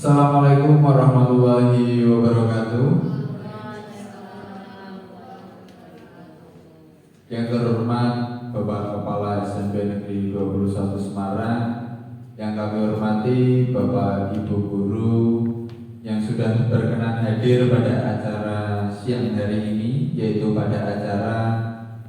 Assalamualaikum warahmatullahi wabarakatuh. Yang terhormat Bapak Kepala SMP Negeri 21 Semarang, yang kami hormati Bapak Ibu Guru yang sudah berkenan hadir pada acara siang hari ini, yaitu pada acara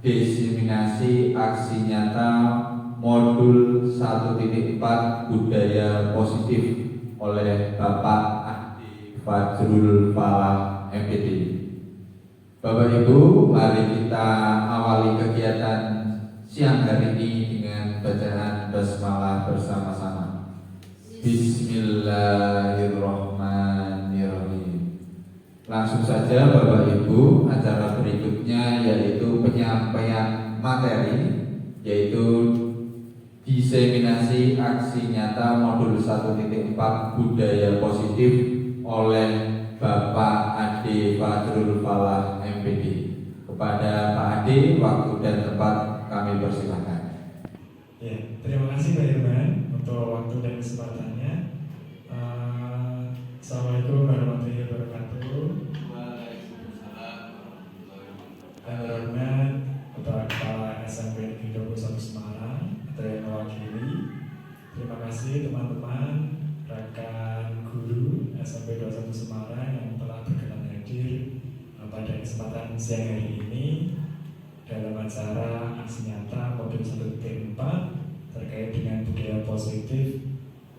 diseminasi aksi nyata modul 1.4 budaya positif oleh Bapak Adi Fajrul Falah MPD. Bapak Ibu, mari kita awali kegiatan siang hari ini dengan bacaan basmalah bersama-sama. Bismillahirrahmanirrahim. Langsung saja Bapak Ibu, acara berikutnya yaitu penyampaian materi, yaitu diseminasi aksi nyata modul 1.4 budaya positif oleh Bapak Ade Fajrul Falah MPD. Kepada Pak Ade, waktu dan tempat kami persilakan. Ya, terima kasih Pak Irman untuk waktu dan kesempatannya. Assalamualaikum warahmatullahi wabarakatuh. Terhormat Bapak Kepala SMP Negeri 21 Semarang atau yang mewakili. Terima kasih teman-teman rekan guru SMP 21 Semarang yang telah berkenan hadir pada kesempatan siang hari ini dalam acara aksi nyata modul 1.4 terkait dengan budaya positif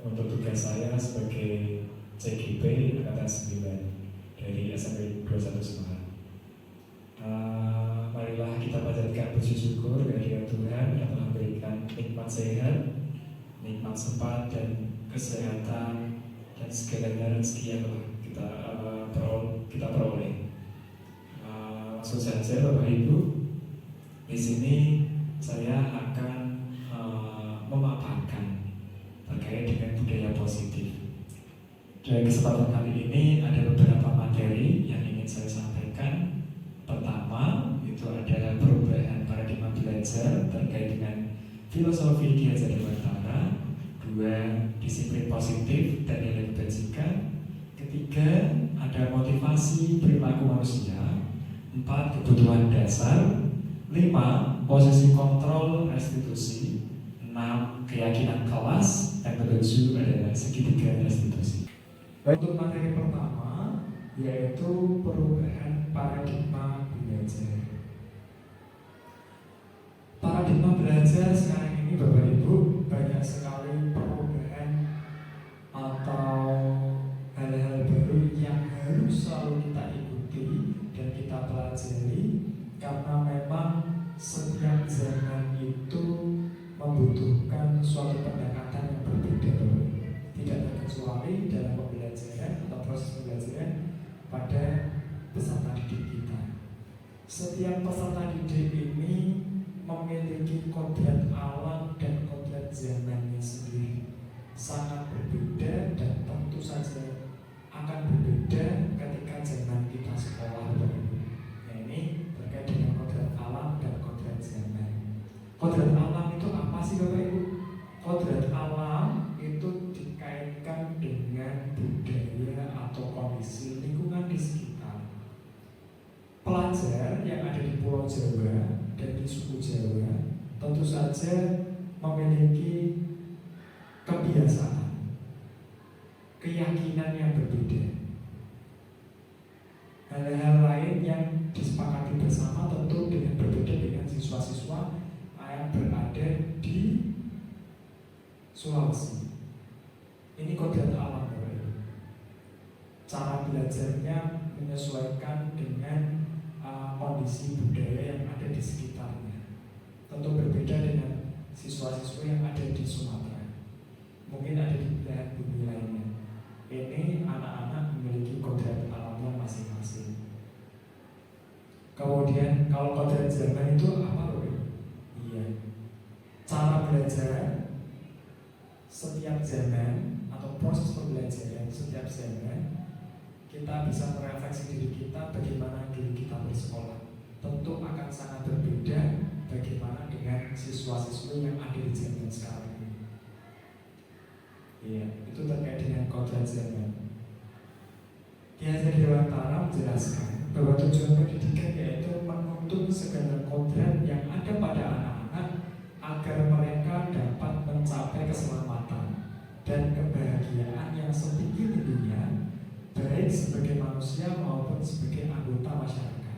untuk tugas saya sebagai CGP Angkatan 9 dari SMP 21 Semarang. Marilah kita panjatkan puji syukur kehadirat Tuhan yang telah memberikan nikmat sehat, nikmat sempat dan kesehatan dan segalanya rezeki yang telah kita peroleh. Langsung saja Bapak Ibu, di sini saya akan memaparkan terkait dengan budaya positif. Dalam kesempatan kali ini ada beberapa materi yang ingin saya sampaikan. Pertama, itu adalah perubahan paradigma belajar terkait dengan filosofi Ki Hajar Dewantara. Dua, disiplin positif dan nilai kebajikan. Ketiga, ada motivasi perilaku manusia. 4, kebutuhan dasar. 5, posisi kontrol restitusi. 6, keyakinan kelas. Dan ke-7 adalah segitiga restitusi. Untuk materi pertama, yaitu perubahan paradigma belajar. Paradigma belajar sekarang ini Bapak Ibu banyak sekali perubahan atau hal-hal baru yang harus selalu kita ikuti dan kita pelajari, karena memang setiap zaman itu membutuhkan suatu pendekatan yang berbeda, tidak terkecuali dalam pembelajaran atau proses pembelajaran pada peserta didik kita. Setiap peserta didik ini memiliki kodrat alam dan kodrat zamannya sendiri, sangat berbeda dan tentu saja akan berbeda ketika zaman kita sekolah. Nah, ini terkait dengan kodrat alam dan kodrat zaman. Kodrat alam itu apa sih Bapak Ibu? Kodrat alam itu dikaitkan dengan budaya atau kondisi lingkungan di sekitar. Pelajar yang ada di Pulau Jawa dan di suku Jawa tentu saja memiliki kebiasaan, keyakinan yang berbeda. Hal-hal lain yang disepakati bersama tentu dengan berbeda dengan siswa-siswa yang berada di Sulawesi. Ini kodrat alam, cara belajarnya menyesuaikan dengan kondisi budaya yang ada di sekitarnya. Tentu berbeda dengan siswa-siswa yang ada di Sumatera, mungkin ada di belahan bumi lainnya. Ini anak-anak memiliki kodrat alamnya masing-masing. Kemudian kalau kodrat zaman itu apa loh? Iya, cara belajar setiap zaman atau proses pembelajaran setiap zaman, kita bisa merefleksi diri kita bagaimana diri kita bersekolah. Tentu akan sangat berbeda bagaimana dengan siswa-siswa yang ada di zaman sekarang ini. Iya, itu terkait dengan kodrat zaman. Ki Hajar Dewantara menjelaskan bahwa tujuan pendidikan yaitu menuntun segala kodrat yang ada pada anak-anak agar mereka dapat mencapai keselamatan dan kebahagiaan yang setinggi-tingginya, baik sebagai manusia maupun sebagai anggota masyarakat.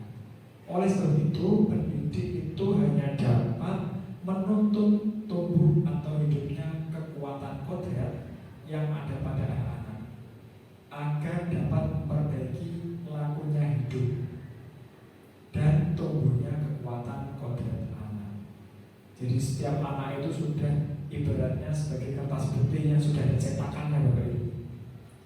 Oleh sebab itu, pendidik itu hanya dapat menuntun tumbuh atau hidupnya kekuatan kodrat yang ada pada anak-anak agar dapat memperbaiki lakunya hidup dan tumbuhnya kekuatan kodrat anak. Jadi setiap anak itu sudah ibaratnya sebagai kertas putih yang sudah dicetakannya Bapak Ibu.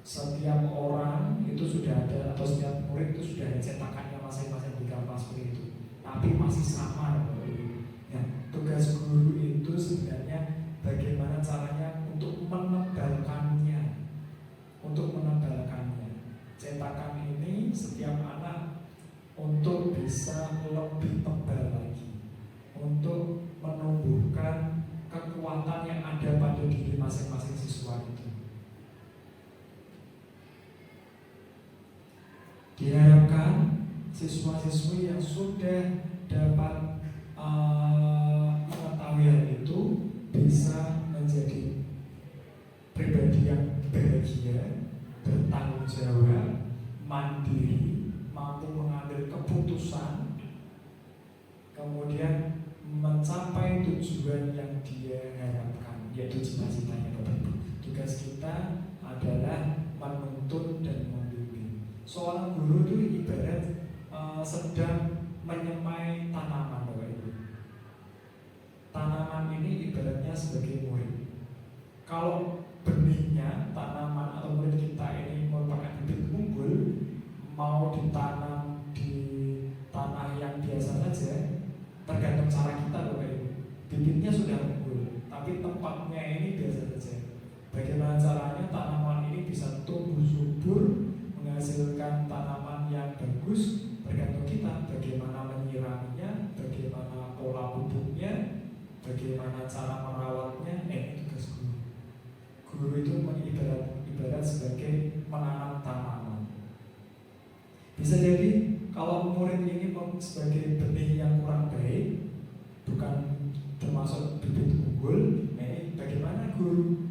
Setiap orang itu sudah ada, atau setiap murid itu sudah dicetakannya masing-masing di kertas putih itu, tapi masih sama Bapak Ibu. Ya, tugas guru itu sebenarnya bagaimana caranya untuk menebalkannya, cetakan ini setiap anak untuk bisa lebih tebal lagi, untuk menumbuhkan kekuatan yang ada pada diri masing-masing siswa itu. Diharapkan siswa-siswi yang sudah dapat mengetahui hal itu bisa menjadi pribadi yang bahagia, bertanggung jawab, mandiri, mampu mengambil keputusan, kemudian mencapai tujuan yang dia harapkan, yaitu cita-citanya Bapak Ibu. Tugas kita adalah menuntun dan membimbing. Seorang guru itu ibarat sedang menyemai tanaman Bapak Ibu. Tanaman ini ibaratnya sebagai murid. Kalau benihnya tanaman atau murid kita ini merupakan bibit unggul, mau ditanam di tanah yang biasa saja, tergantung cara kita Bapak Ibu. Bibitnya sudah unggul, tapi tempatnya ini biasa saja. Bagaimana caranya tanaman ini bisa tumbuh subur, menghasilkan tanaman yang bagus, tergantung kita. Bagaimana menyiraminya, bagaimana pola pupuknya, bagaimana cara merawatnya, ini tugas guru. Guru itu ibarat sebagai menanam tanaman. Bisa jadi kalau murid ini sebagai benih yang kurang baik, bukan termasuk bibit unggul, ini bagaimana guru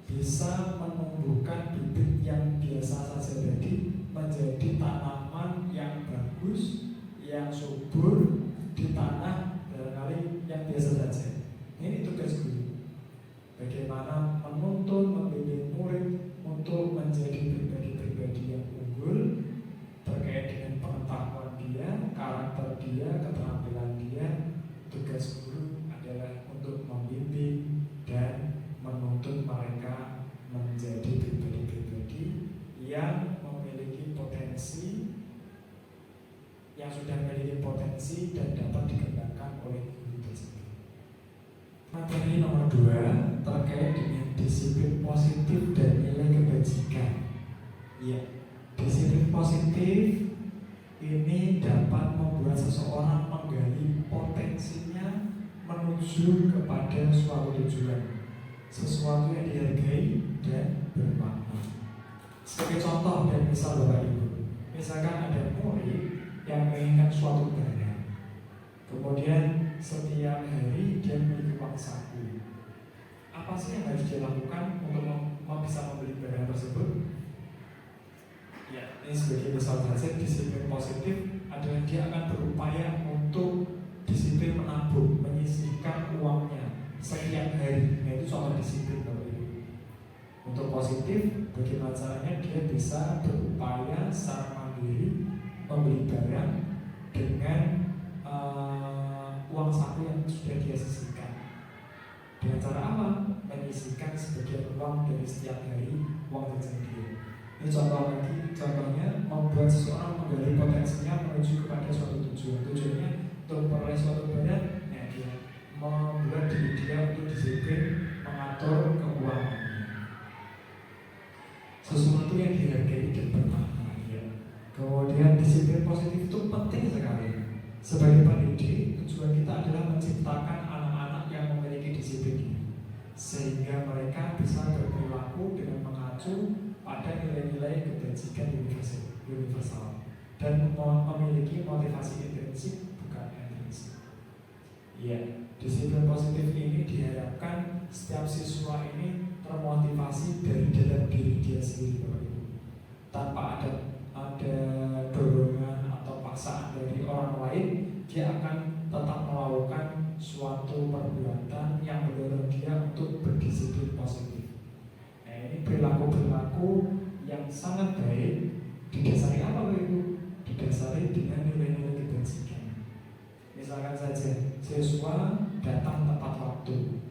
bisa menumbuhkan bibit yang biasa saja tadi menjadi tanaman yang bagus, yang subur di tanah barangkali yang biasa saja. Ini tugas guru. Bagaimana menuntun, membimbing murid untuk menjadi pribadi-pribadi yang unggul terkait dengan pengetahuan dia, karakter dia, keterampilan dia. Tugas guru adalah untuk membimbing dan menuntun mereka menjadi pribadi-pribadi yang memiliki potensi, yang sudah memiliki potensi dan dapat dikembangkan oleh guru tersebut. Materi nomor 2 terkait dengan disiplin positif dan nilai kebajikan. Ya, disiplin positif ini dapat membuat seseorang menggali potensinya menuju kepada suatu tujuan, sesuatu yang dihargai dan bermakna. Sebagai contoh dan misal Bapak Ibu, misalkan ada murid yang menginginkan suatu barang, kemudian setiap hari dia memiliki uang saku. Apa sih yang harus dia lakukan untuk bisa membeli barang tersebut? Ya, ini sebagai misal saja. Disiplin positif adalah dia akan berupaya untuk disiplin menabung, menyisihkan uangnya setiap hari. Nah, itu contoh disiplin Bapak Ibu. Untuk positif, bagaimana caranya dia bisa berupaya secara mandiri membeli barang dengan uang saku yang sudah dia sisihkan. Dengan cara apa? Menyisihkan sebagian uang dari setiap hari uang jajan dia. Ini contohnya membuat seseorang menggali potensinya menuju kepada suatu tujuan. Tujuannya untuk memperoleh suatu barang, ya dia membuat diri dia untuk disiplin mengatur keuangannya. Sesuatu yang dihargai dan bermakna. Ya. Kemudian disiplin positif itu penting sekali. Sebagai pendidik, tujuan kita adalah menciptakan anak-anak yang memiliki disiplin, sehingga mereka bisa berperilaku dengan mengacu pada nilai-nilai kebajikan kebajikan universal dan memiliki motivasi intrinsik bukan intrinsik. Iya, disiplin positif ini diharapkan setiap siswa ini termotivasi dari dalam diri dia sendiri, Bapak Ibu, tanpa ada dorongan atau paksaan dari orang lain. Dia akan tetap melakukan suatu perbuatan yang mendorong dia untuk berdisiplin positif. Nah, ini perilaku-perilaku yang sangat baik didasari apa, Bapak Ibu? Didasari dengan nilai-nilai kebajikan. Misalkan saja siswa datang tepat waktu,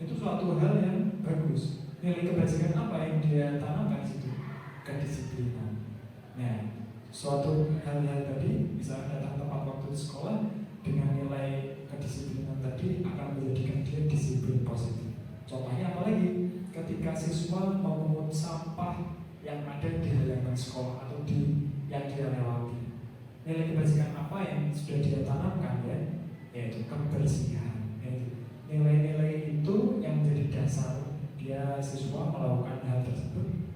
itu suatu hal yang bagus. Nilai kebajikan apa yang dia tanamkan di situ? Kedisiplinan. Nah, suatu hal-hal tadi, misalnya datang tepat waktu di sekolah dengan nilai kedisiplinan tadi akan menjadikan dia disiplin positif. Contohnya apalagi ketika siswa memungut sampah yang ada di halaman sekolah atau di yang dia lewati, nilai kebajikan apa yang sudah dia tanamkan, ya? Yaitu kebersihan. Nilai-nilai itu yang menjadi dasar dia siswa melakukan hal tersebut,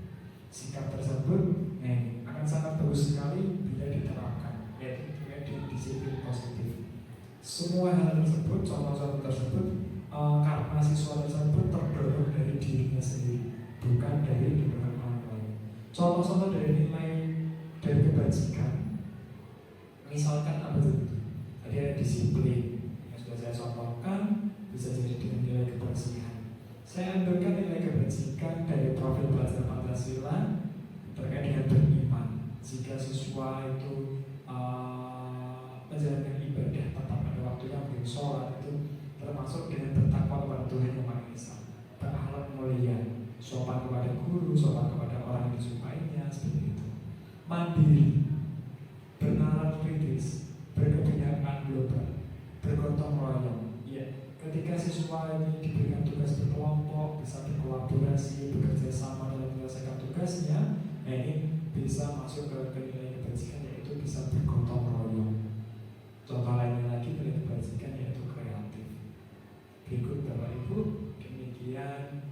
sikap tersebut, akan sangat bagus sekali bila diterapkan, yaitu disiplin positif. Semua hal tersebut, contoh-contoh tersebut, karena siswa tersebut terdorong dari dirinya sendiri, bukan dari dorongan orang lain. Contoh-contoh dari nilai dari kebajikan, misalkan apa itu? Tadi ada disiplin yang sudah saya contohkan, bisa jadi dengan nilai kebersihan. Saya ambilkan nilai kebajikan dari profil belajar Pancasila terkait dengan beriman. Jika siswa itu menjalankan ibadah tetap pada waktunya, mungkin sholat, itu termasuk dengan bertakwa kepada Tuhan Yang Maha Esa, berakhlak mulia, sopan kepada guru, sopan kepada orang yang disukainya, seperti itu. Mandiri, bernalar kritis, berkebijakan global, bergotong royong. Ya, ketika siswa ini diberikan tugas berkelompok, bisa berkolaborasi, bekerja sama dalam menyelesaikan tugasnya, ini bisa masuk ke nilai kebajikan, yaitu bisa bergotong royong. Contoh lainnya lagi nilai kebajikan yaitu kreatif. Berikut Bapak Ibu, demikian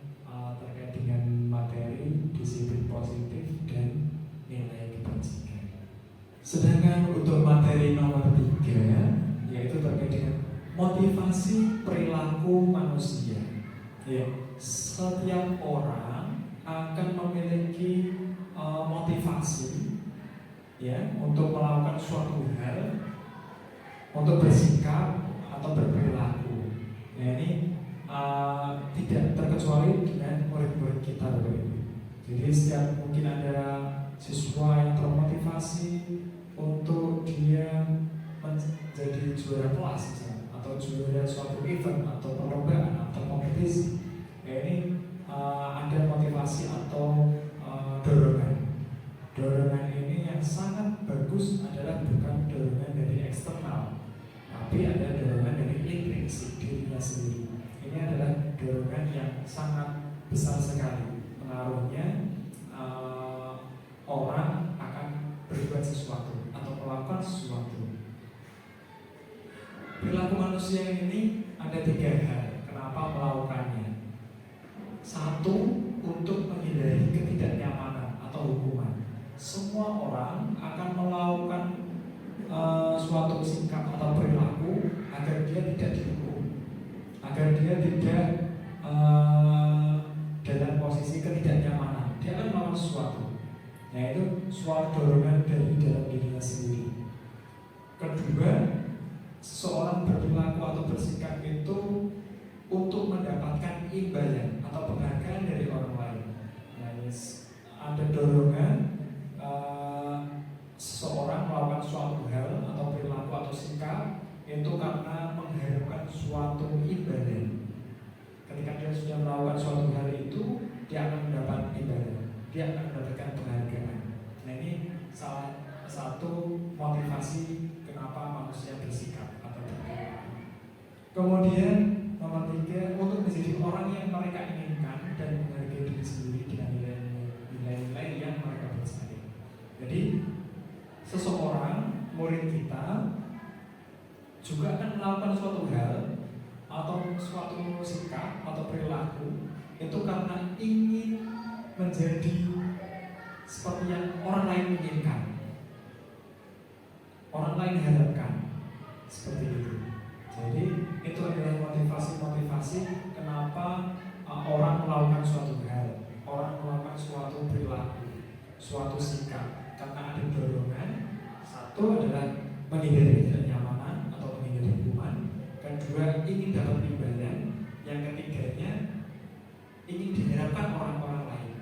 terkait dengan materi disiplin positif dan nilai kebajikan. Sedangkan untuk materi nomor 3, yaitu terkait dengan motivasi perilaku manusia. Ya, setiap orang akan memiliki motivasi, ya, untuk melakukan suatu hal, untuk bersikap atau berperilaku. Nah, ini tidak terkecuali dengan murid-murid kita, Bapak Ibu. Jadi setiap mungkin ada siswa yang termotivasi untuk dia menjadi juara kelas misalnya, atau juara suatu event atau perlombaan atau kompetisi. Nah, ini ada motivasi atau dorongan. Dorongan ini yang sangat bagus adalah bukan dorongan dari eksternal, tapi ada dorongan dari intrinsik dirinya sendiri. Ini adalah dorongan yang sangat besar sekali pengaruhnya. Orang akan berbuat sesuatu atau melakukan sesuatu. Perilaku manusia ini ada 3 hal kenapa melakukannya. 1, untuk menghindari ketidaknyamanan atau hukuman. Semua orang akan melakukan suatu sikap atau perilaku agar dia tidak dihukum, agar dia tidak dalam posisi ketidaknyamanan. Dia akan melakukan sesuatu, yaitu suatu dorongan dari dalam dirinya sendiri. Kedua, seseorang berperilaku atau bersikap itu untuk mendapatkan imbalan atau penghargaan dari orang lain. Ada dorongan seseorang melakukan suatu hal atau perilaku atau sikap itu karena mengharapkan suatu imbalan. Ketika dia sudah melakukan suatu hal itu, dia akan mendapat imbalan, dia akan mendapatkan penghargaan. Nah, ini salah satu motivasi kenapa manusia bersikap atau berperilaku. Kemudian nomor 3, untuk menjadi orang yang mereka inginkan dan menghargai diri sendiri dengan nilai-nilai yang mereka percaya. Jadi seseorang, murid kita juga akan melakukan suatu hal atau suatu sikap atau perilaku itu karena ingin menjadi seperti yang orang lain inginkan, orang lain harapkan, seperti itu. Jadi itu adalah motivasi-motivasi kenapa orang melakukan suatu hal, orang melakukan suatu perilaku, suatu sikap, karena ada dorongan. Satu adalah menghindari ketidaknyamanan atau menghindari hukuman, kedua ingin dapat imbalan, yang ketiganya ingin diharapkan orang-orang lain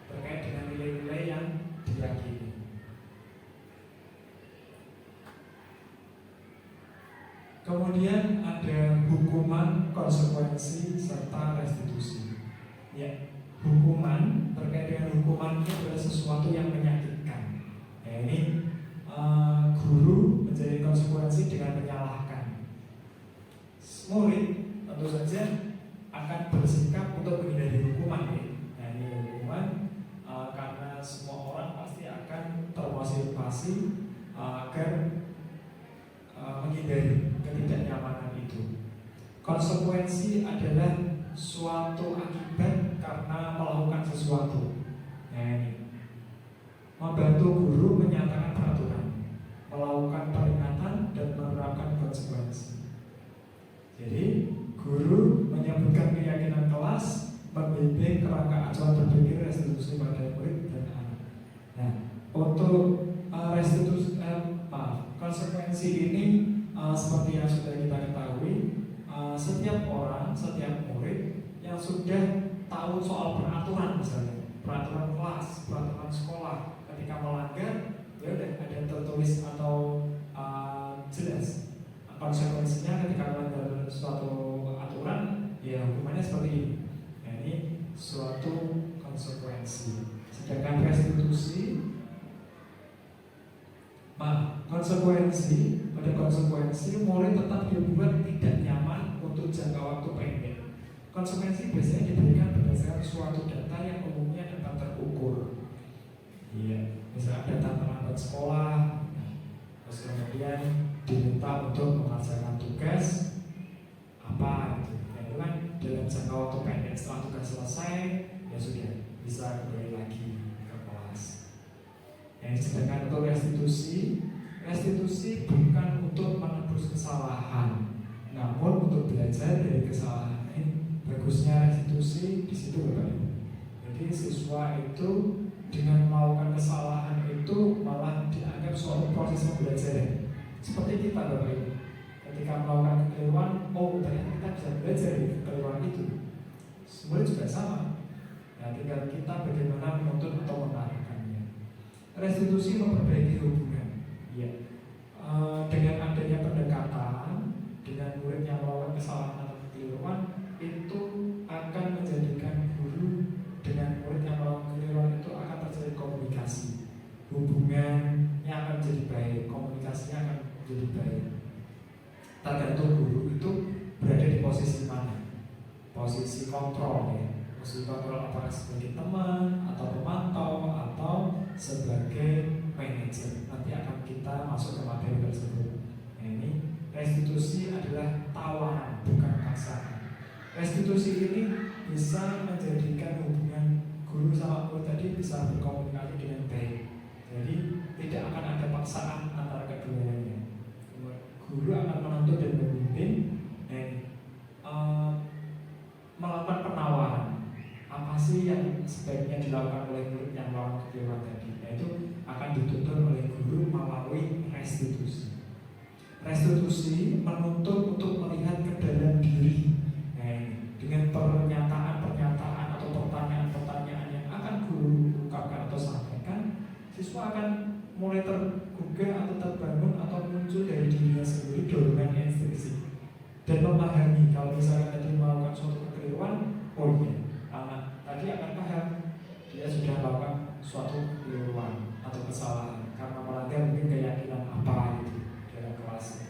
terkait dengan nilai-nilai yang diyakini. Kemudian ada hukuman, konsekuensi, serta restitusi. Ya, hukuman, terkait dengan hukuman ini adalah sesuatu yang menyakitkan. Ya, ini guru menjadi konsekuensi dengan menyalahkan. Murid tentu saja akan bersikap untuk menghindari hukuman. Ya. Nah, ini hukuman karena semua orang pasti akan termotivasi agar menghindari ketidaknyamanan itu. Konsekuensi adalah suatu akibat karena melakukan sesuatu. Nah, ini membantu guru menyatakan peraturan, melakukan peringatan dan menerapkan konsekuensi. Jadi guru menyebutkan keyakinan kelas, membimbing kerangka acuan berpikir restitusi pada murid dan anak. Nah, untuk konsekuensi ini seperti yang sudah kita ketahui, setiap orang, setiap murid yang sudah tahu soal peraturan, misalnya peraturan kelas, peraturan sekolah, ketika melanggar, ya udah ada tertulis atau jelas konsekuensinya ketika melanggar suatu aturan, ya hukumannya seperti ini. Nah, ini suatu konsekuensi. Sedangkan restitusi, konsekuensi, pada konsekuensi murid tetap dibuat tidak nyaman untuk jangka waktu pendek. Konsekuensi biasanya diberikan berdasarkan suatu data yang umumnya dapat terukur. Iya, misalnya data terlambat sekolah, terus kemudian diminta untuk mengerjakan tugas apa gitu. Nah, itu kan dalam jangka waktu pendek. Setelah tugas selesai, ya sudah bisa kembali lagi ke kelas. Yang sedangkan untuk restitusi bukan untuk menebus kesalahan, namun untuk belajar dari kesalahan. Bagusnya restitusi di situ, Bapak Ibu. Jadi siswa itu dengan melakukan kesalahan itu malah dianggap suatu proses pembelajaran. Seperti kita, Bapak Ibu, ketika melakukan kekeliruan, oh ternyata kita bisa belajar dari kekeliruan itu. Semuanya juga sama. Nah, tinggal kita bagaimana menuntut atau mengarahkannya. Restitusi memperbaiki hubungan. Ya, dengan adanya pendekatan dengan murid yang melakukan kesalahan atau kekeliruan, itu akan menjadikan guru dengan murid yang melakukan kekeliruan itu akan terjadi komunikasi. Hubungannya akan menjadi baik, komunikasinya akan menjadi baik. Tergantung guru itu berada di posisi mana. Posisi kontrol, ya. Posisi kontrol apakah sebagai teman atau pemantau atau sebagai manajer. Nanti akan kita masuk ke materi tersebut. Nah, ini restitusi adalah tawaran, bukan paksaan. Restitusi ini bisa menjadikan hubungan guru sama murid tadi bisa berkomunikasi dengan baik. Jadi tidak akan ada paksaan antara keduanya. Guru akan menuntut dan membimbing dan melakukan penawaran. Apa sih yang sebaiknya dilakukan oleh murid yang melakukan kekeliruan tadi? Yaitu akan dituntut oleh guru melalui restitusi. Restitusi menuntut untuk melihat ke dalam diri. Dengan pernyataan-pernyataan atau pertanyaan-pertanyaan yang akan guru ungkapkan atau sampaikan, siswa akan mulai tergugah atau terbangun atau muncul dari dirinya sendiri dorongan instruksi dan memahami kalau misalnya tadi melakukan suatu kekeliruan, oh iya, tadi akan paham dia sudah melakukan suatu kekeliruan atau kesalahan karena melanggar mungkin keyakinan apa itu dalam kelas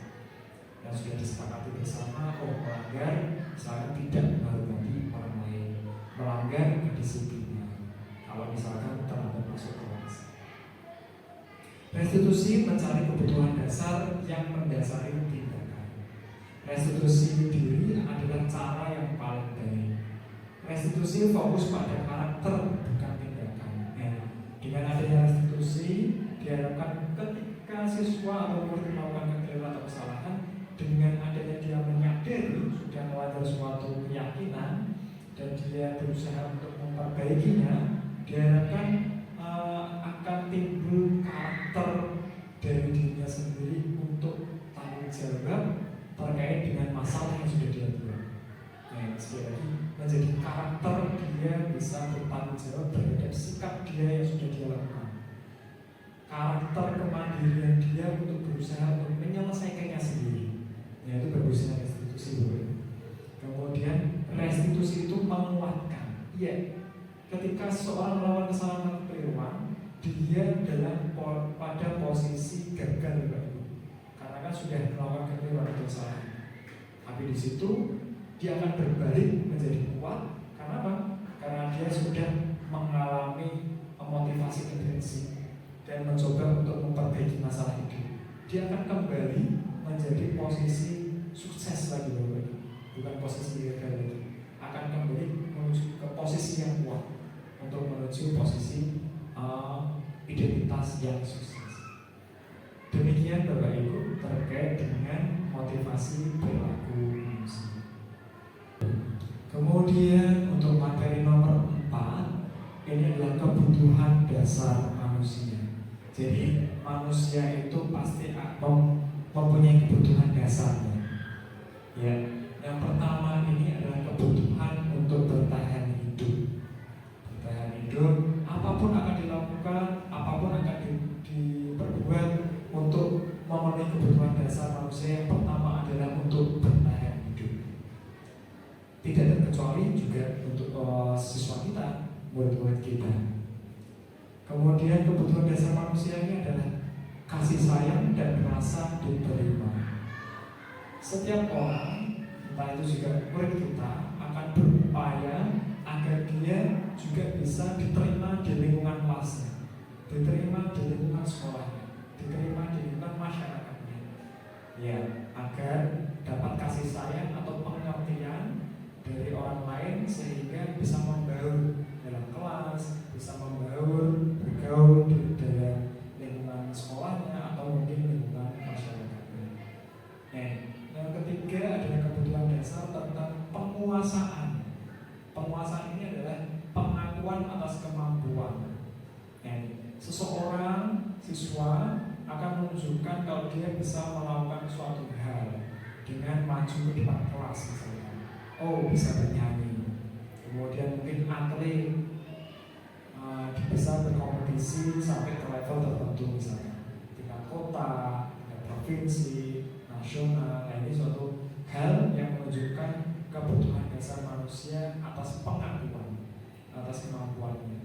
yang sudah disepakati bersama. Oh, melanggar misalkan tidak menghormati orang lain, melanggar kedisiplinan kalau misalkan terlambat masuk kelas. Restitusi mencari kebutuhan dasar yang mendasari tindakan. Restitusi diri adalah cara yang paling baik. Restitusi fokus pada karakter bukan tindakan. Di Dengan adanya restitusi, diharapkan ketika siswa atau murid melakukan kekeliruan atau kesalahan, dengan adanya dia menyadari sudah melanggar suatu keyakinan dan dia berusaha untuk memperbaikinya, diharapkan akan timbul karakter dari dirinya sendiri untuk tanggung jawab terkait dengan masalah yang sudah dia buat. Nah, sekali lagi menjadi karakter dia bisa bertanggung jawab terhadap sikap dia yang sudah dia lakukan. Karakter kemandirian dia untuk berusaha untuk menyelesaikannya sendiri, yaitu berusaha restitusi. Kemudian restitusi itu menguatkan. Iya, ketika seorang melawan kesalahan atau kekeliruan, dia dalam pada posisi gagal, karena kan sudah melakukan kekeliruan atau kesalahan. Tapi di situ dia akan berbalik menjadi kuat. Karena apa? Karena dia sudah mengalami motivasi intrinsik dan mencoba untuk memperbaiki masalah itu. Dia akan kembali menjadi posisi sukses lagi, bukan posisi gagal lagi. Akan kembali menuju ke posisi yang kuat untuk menuju posisi identitas yang sukses. Demikian Bapak Ibu terkait dengan motivasi perilaku manusia. Kemudian untuk materi nomor 4, ini adalah kebutuhan dasar manusia. Jadi manusia itu pasti mempunyai kebutuhan dasarnya. Ya, yang pertama ini adalah kebutuhan untuk bertahan hidup. Bertahan hidup, apapun akan dilakukan, apapun akan diperbuat untuk memenuhi kebutuhan dasar manusia. Yang pertama adalah untuk bertahan hidup. Tidak terkecuali juga untuk siswa kita, murid-murid kita. Kemudian kebutuhan dasar manusia ini adalah kasih sayang dan rasa diterima. Setiap orang, entah itu juga murid kita, akan berupaya agar dia juga bisa diterima di lingkungan kelasnya, diterima di lingkungan sekolahnya, diterima di lingkungan masyarakatnya. Ya, agar dapat kasih sayang atau pengertian dari orang lain sehingga bisa membaur dalam kelas, bisa membaur, bergaul di dalam lingkungan sekolahnya atau mungkin lingkungan masyarakatnya. Nah, yang ketiga adalah kebutuhan dasar tentang penguasaan. Penguasaan ini adalah pengakuan atas kemampuan. Nah, seseorang siswa akan menunjukkan kalau dia bisa melakukan suatu hal dengan maju ke depan kelas misalnya. Oh, bisa bernyanyi, kemudian mungkin atlet, bisa berkompetisi sampai ke level tertentu misalnya tingkat kota, tingkat provinsi, nasional. Nah, ini suatu hal yang menunjukkan kebutuhan dasar manusia atas pengakuan, atas kemampuannya.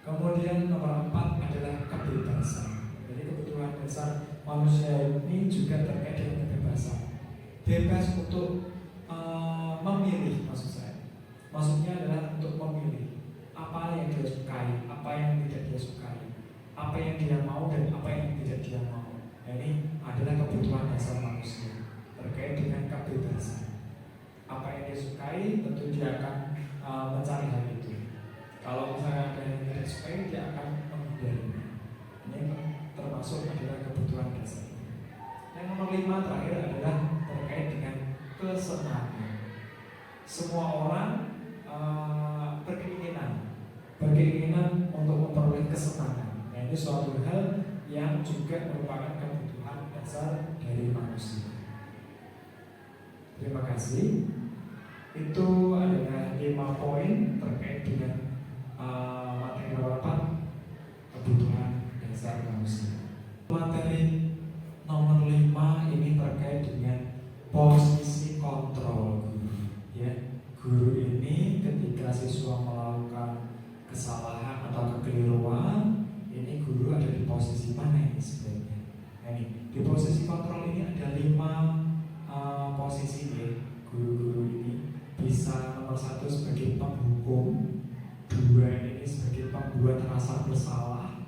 Kemudian nomor 4 adalah kebebasan. Jadi kebutuhan dasar manusia ini juga terkait dengan kebebasan. Bebas untuk memilih, maksudnya adalah untuk memilih apa yang dia sukai, apa yang tidak dia sukai, apa yang dia mau dan apa yang tidak dia mau. Nah, ini adalah kebutuhan dasar manusia terkait dengan kebebasan. Apa yang dia sukai, tentu dia akan mencari hal itu. Kalau misalnya ada yang tidak sukai, dia akan menghindarinya. Ini termasuk adalah kebutuhan dasar. Yang nomor 5 terakhir adalah terkait dengan kesenangan. Semua orang berkeinginan untuk memperoleh kesenangan. Nah, ini suatu hal yang juga merupakan kebutuhan dasar dari manusia. Terima kasih. Itu adalah 5 poin terkait dengan materi nomor 4, kebutuhan dasar manusia. Materi nomor 5 ini terkait dengan posisi kontrol guru. Ya, guru ini ketika siswa melakukan kesalahan atau kekeliruan, ini guru ada di posisi mana ini sebenarnya? Nah, ini di posisi kontrol ini ada 5 posisi ya. Guru-guru ini bisa nomor 1 sebagai penghukum, 2 ini sebagai pembuat rasa bersalah,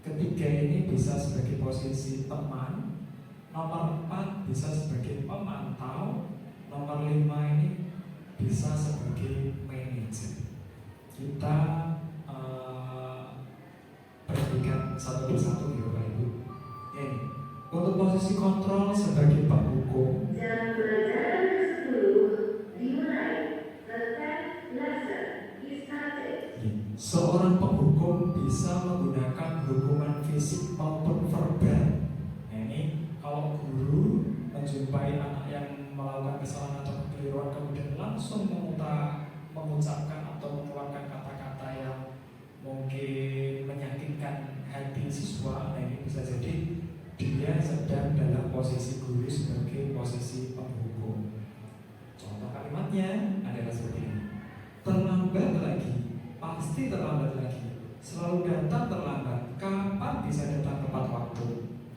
ketiga ini bisa sebagai posisi teman, nomor 4 bisa sebagai pemantau, nomor 5 ini bisa sebagai manajer. Kita satu persatu ya Bapak Ibu. Ini untuk posisi kontrol sebagai penghukum. Jam pelajaran ke-10 dimulai. The 10th lesson is started. Seorang penghukum bisa menggunakan hukuman fisik maupun verbal. Nah, ini kalau guru menjumpai anak yang melakukan kesalahan atau kekeliruan kemudian langsung mengucapkan atau mengeluarkan kata-kata yang mungkin menyakitkan hati siswa, nah ini bisa jadi dia sedang dalam posisi guru sebagai posisi penghukum. Contoh kalimatnya adalah seperti ini: terlambat lagi, pasti terlambat lagi, selalu datang terlambat, kapan bisa datang tepat waktu.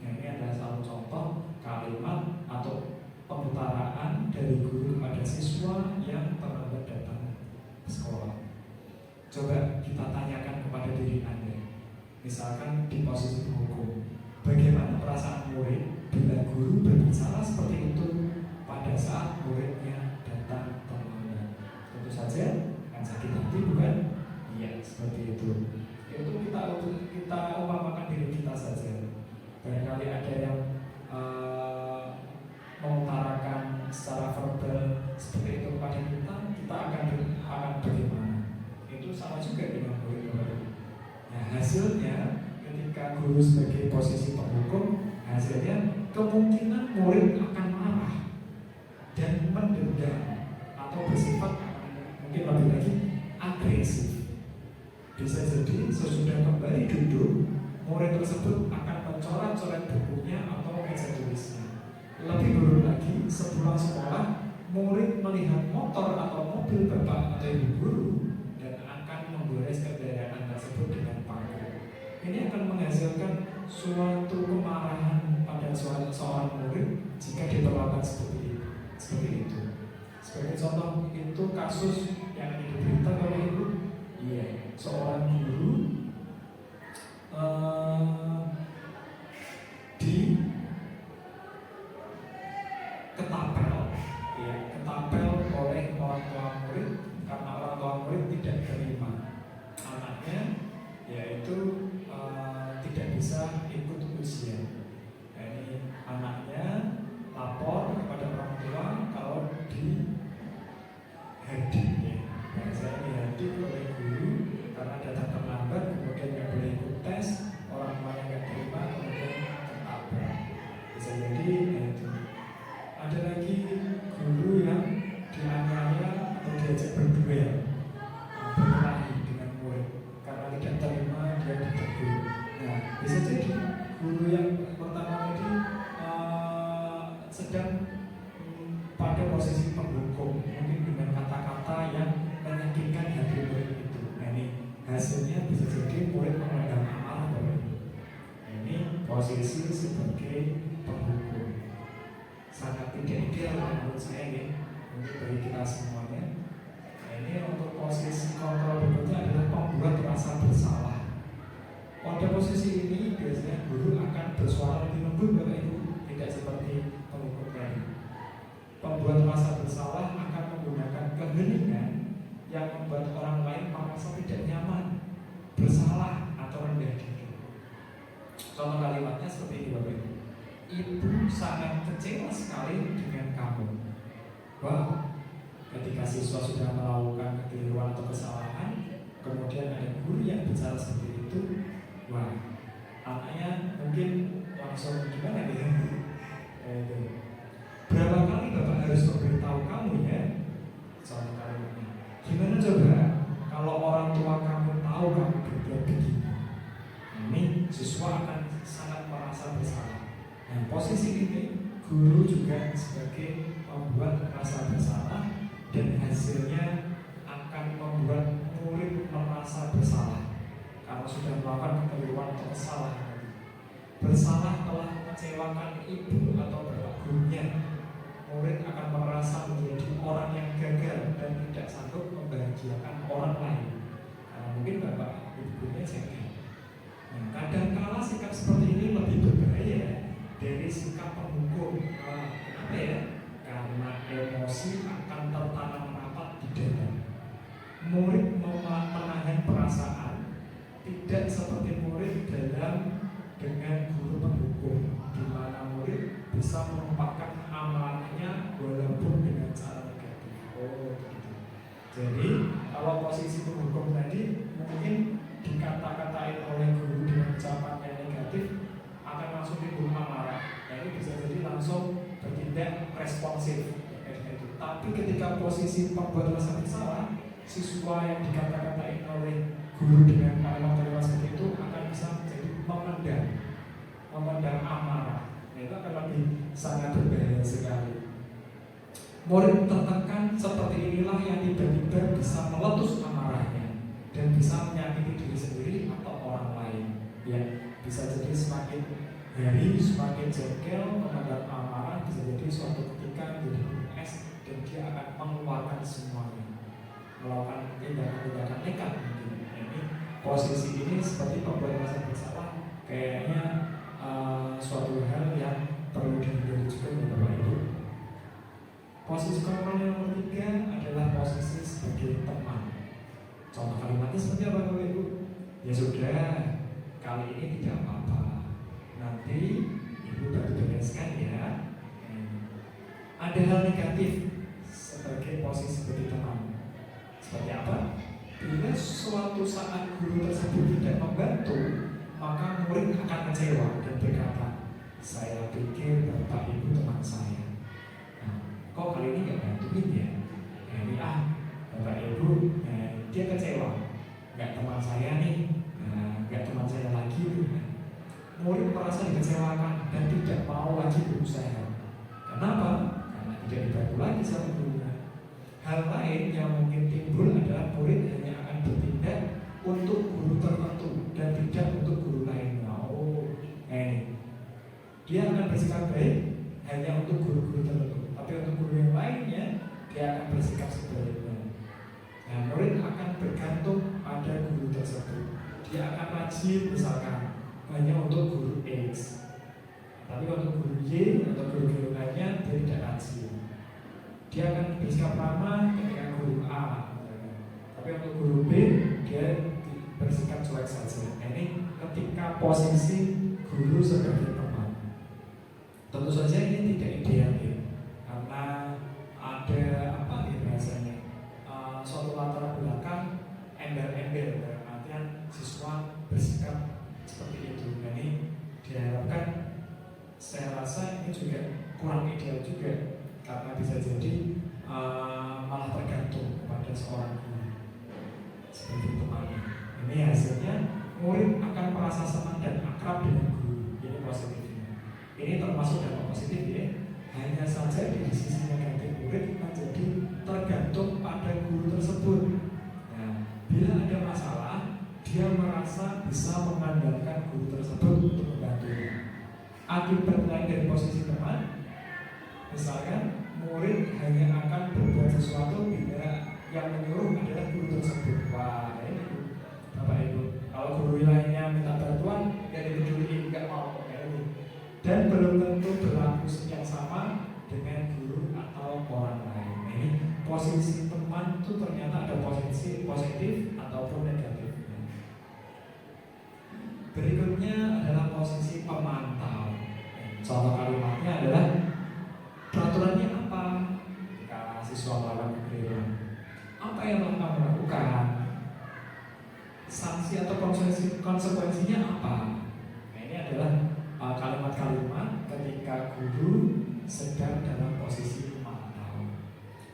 Nah ini adalah salah contoh kalimat atau pemutaraan dari guru kepada siswa yang terlambat datang ke sekolah. Coba kita tanyakan kepada diri Anda, misalkan di posisi penghukum, bagaimana perasaan murid bila guru berbicara seperti itu pada saat muridnya datang terlambat? Tentu saja akan sakit hati, bukan? Iya, seperti itu. Itu kita umpamakan diri kita saja. Barangkali ada yang mengutarakan secara verbal seperti itu kepada kita akan bagaimana? Itu sama juga dengan murid. Nah hasilnya ketika guru sebagai posisi penghukum, hasilnya kemungkinan murid akan marah dan mendendam atau bersifat mungkin lebih lagi agresif. Bisa jadi sesudah kembali duduk, murid tersebut akan mencoret-coret bukunya atau meja tulisnya. Lebih buruk lagi, sepulang sekolah, murid melihat motor atau mobil bapak atau ibu guru dan akan menggores kendaraan tersebut dengan paku. Ini akan menghasilkan suatu kemarahan pada seorang murid jika diperlakukan seperti itu. Sebagai contoh itu kasus yang diberita oleh ibu, iya, seorang guru di ketapel oleh orang tua murid karena orang tua murid tidak terima anaknya, yaitu tidak bisa ikut ujian. Nah, ini anaknya lapor kepada orang tua kalau di hadi, bahasa dihadi oleh guru karena datang terlambat, kemudian nggak boleh ikut tes, orang tuanya nggak terima, kemudian ketabrak. Bisa jadi itu. Ada lagi guru yang dianiaya atau diajak berduel, berkelahi dengan murid karena tidak terima dia ditegur. Nah, bisa jadi guru yang pertama tadi sedang pada posisi penghukum, mungkin dengan kata-kata yang menyakitkan hati murid itu. Nah, ini hasilnya bisa jadi murid memendam amarah pada itu. Ini posisi sebagai penghukum. Sangat tidak ideal menurut saya ya, untuk bagi kita semuanya. Nah, ini untuk posisi kontrol berikutnya adalah pembuat rasa bersalah. Pada posisi ini biasanya guru akan bersuara lebih lembut Bapak Ibu, tidak seperti penghukum tadi. Pembuat rasa bersalah akan menggunakan keheningan yang membuat orang lain merasa tidak nyaman, bersalah atau rendah diri. Contoh kalimatnya seperti ini Bapak Ibu. Ibu sangat kecewa sekali dengan kamu. Wah, ketika siswa sudah melakukan kekeliruan atau kesalahan, kemudian ada guru yang bicara seperti itu, wah, anaknya mungkin langsung gimana dia? Berapa kali Bapak harus memberitahu kamu ya? Contoh kalimatnya. Gimana coba kalau orang tua kamu tahu kamu berbuat begini? Ini siswa akan sangat merasa bersalah. Nah, posisi ini guru juga sebagai pembuat rasa bersalah dan hasilnya akan membuat murid merasa bersalah karena sudah melakukan kekeliruan atau kesalahan. Bersalah telah mengecewakan ibu atau bapak gurunya. Murid akan merasa menjadi orang yang gagal dan tidak sanggup membahagiakan orang lain karena mungkin bapak ibu gurunya jaga. Nah, kadang-kala sikap seperti ini lebih berbahaya dari sikap penghukum. Kenapa ya? Karena emosi akan tertanam rapat di dada. Murid menahan perasaan tidak seperti murid dalam dalam dengan guru pendukung, di mana murid bisa menumpahkan amanahnya walaupun dengan cara negatif. Oh, gitu. Jadi kalau posisi pendukung tadi mungkin dikata-katain oleh guru dengan ucapan yang negatif akan langsung timbul amarah. Nah, ini bisa jadi langsung bertindak responsif. Tapi ketika posisi pembuat rasa bersalah, siswa yang dikata-katain oleh guru dengan kalimat-kalimat seperti itu akan bisa menjadi memendam amarah. Nah, itu akan lebih sangat berbahaya sekali. Murid tertekan seperti inilah yang tiba-tiba bisa meletus amarahnya dan bisa menyakiti diri sendiri atau orang lain. Ya, bisa jadi semakin hari semakin jengkel, memendam amarah, bisa jadi suatu ketika menjadi gunung es dan dia akan mengeluarkan semuanya, melakukan tindakan-tindakan nekat mungkin. Ini posisi ini seperti pembuat rasa bersalah, kayaknya suatu hal yang perlu dihindari juga ya Bapak Ibu. Posisi kontrol yang nomor 3 adalah posisi sebagai teman. Contoh kalimatnya seperti apa Bapak Ibu? Ya sudah, kali ini tidak apa-apa, nanti Ibu bantu bereskan ya. Ada hal negatif sebagai posisi sebagai teman. Seperti apa? Bila suatu saat guru tersebut tidak membantu, maka murid akan kecewa dan berkata, saya pikir Bapak Ibu teman saya, kok kali ini nggak bantuin ya? Ini Bapak Ibu, dia kecewa, nggak teman saya nih, nggak teman saya lagi. Murid merasa dikecewakan dan tidak mau lagi berusaha. Kenapa? Karena tidak dibantu lagi sama gurunya. Hal lain yang mungkin timbul adalah murid hanya akan bertindak untuk guru tertentu dan tidak untuk guru lainnya. Dia akan bersikap baik hanya untuk guru-guru tertentu, tapi untuk guru yang lainnya dia akan bersikap sebaliknya. Nah, murid akan bergantung pada guru tersebut. Dia akan rajin misalkan hanya untuk guru X, tapi untuk guru Y atau guru lainnya dia tidak rajin. Dia akan bersikap ramah ketika guru A, tapi untuk guru B dia bersikap cuek saja. Ini ketika posisi guru sebagai teman. Tentu saja ini tidak ideal ya, karena ada bahasanya suatu latar belakang embel-embel, dalam artian siswa bersikap seperti itu. Nah, ini diharapkan, saya rasa ini juga kurang ideal juga, karena bisa jadi malah tergantung kepada seorang guru sebagai temannya. Ini hasilnya murid akan merasa senang dan akrab dengan guru. Ini positifnya. Ini termasuk dampak positif ya. Hanya saja di sisi negatif murid menjadi tergantung pada guru tersebut. Nah, bila ada masalah, dia merasa bisa mengandalkan guru tersebut untuk membantunya. Akibat lain dari posisi teman, misalkan murid hanya akan berbuat sesuatu bila yang menyuruh adalah guru tersebut. Wah, ini Bapak Ibu, kalau guru lainnya minta bantuan, ya dipeduli, nggak mau kayak ini. Dan belum tentu berlaku yang sama dengan guru atau orang lain. Ini posisi teman itu ternyata ada posisi positif ataupun negatif. Berikutnya adalah posisi pemantau. Contoh kalimatnya adalah peraturannya apa? Jika siswa melakukan kekeliruan, apa yang kamu lakukan? Sanksi atau konsekuensinya apa? Nah, ini adalah kalimat-kalimat ketika guru sedang dalam posisi pemantau.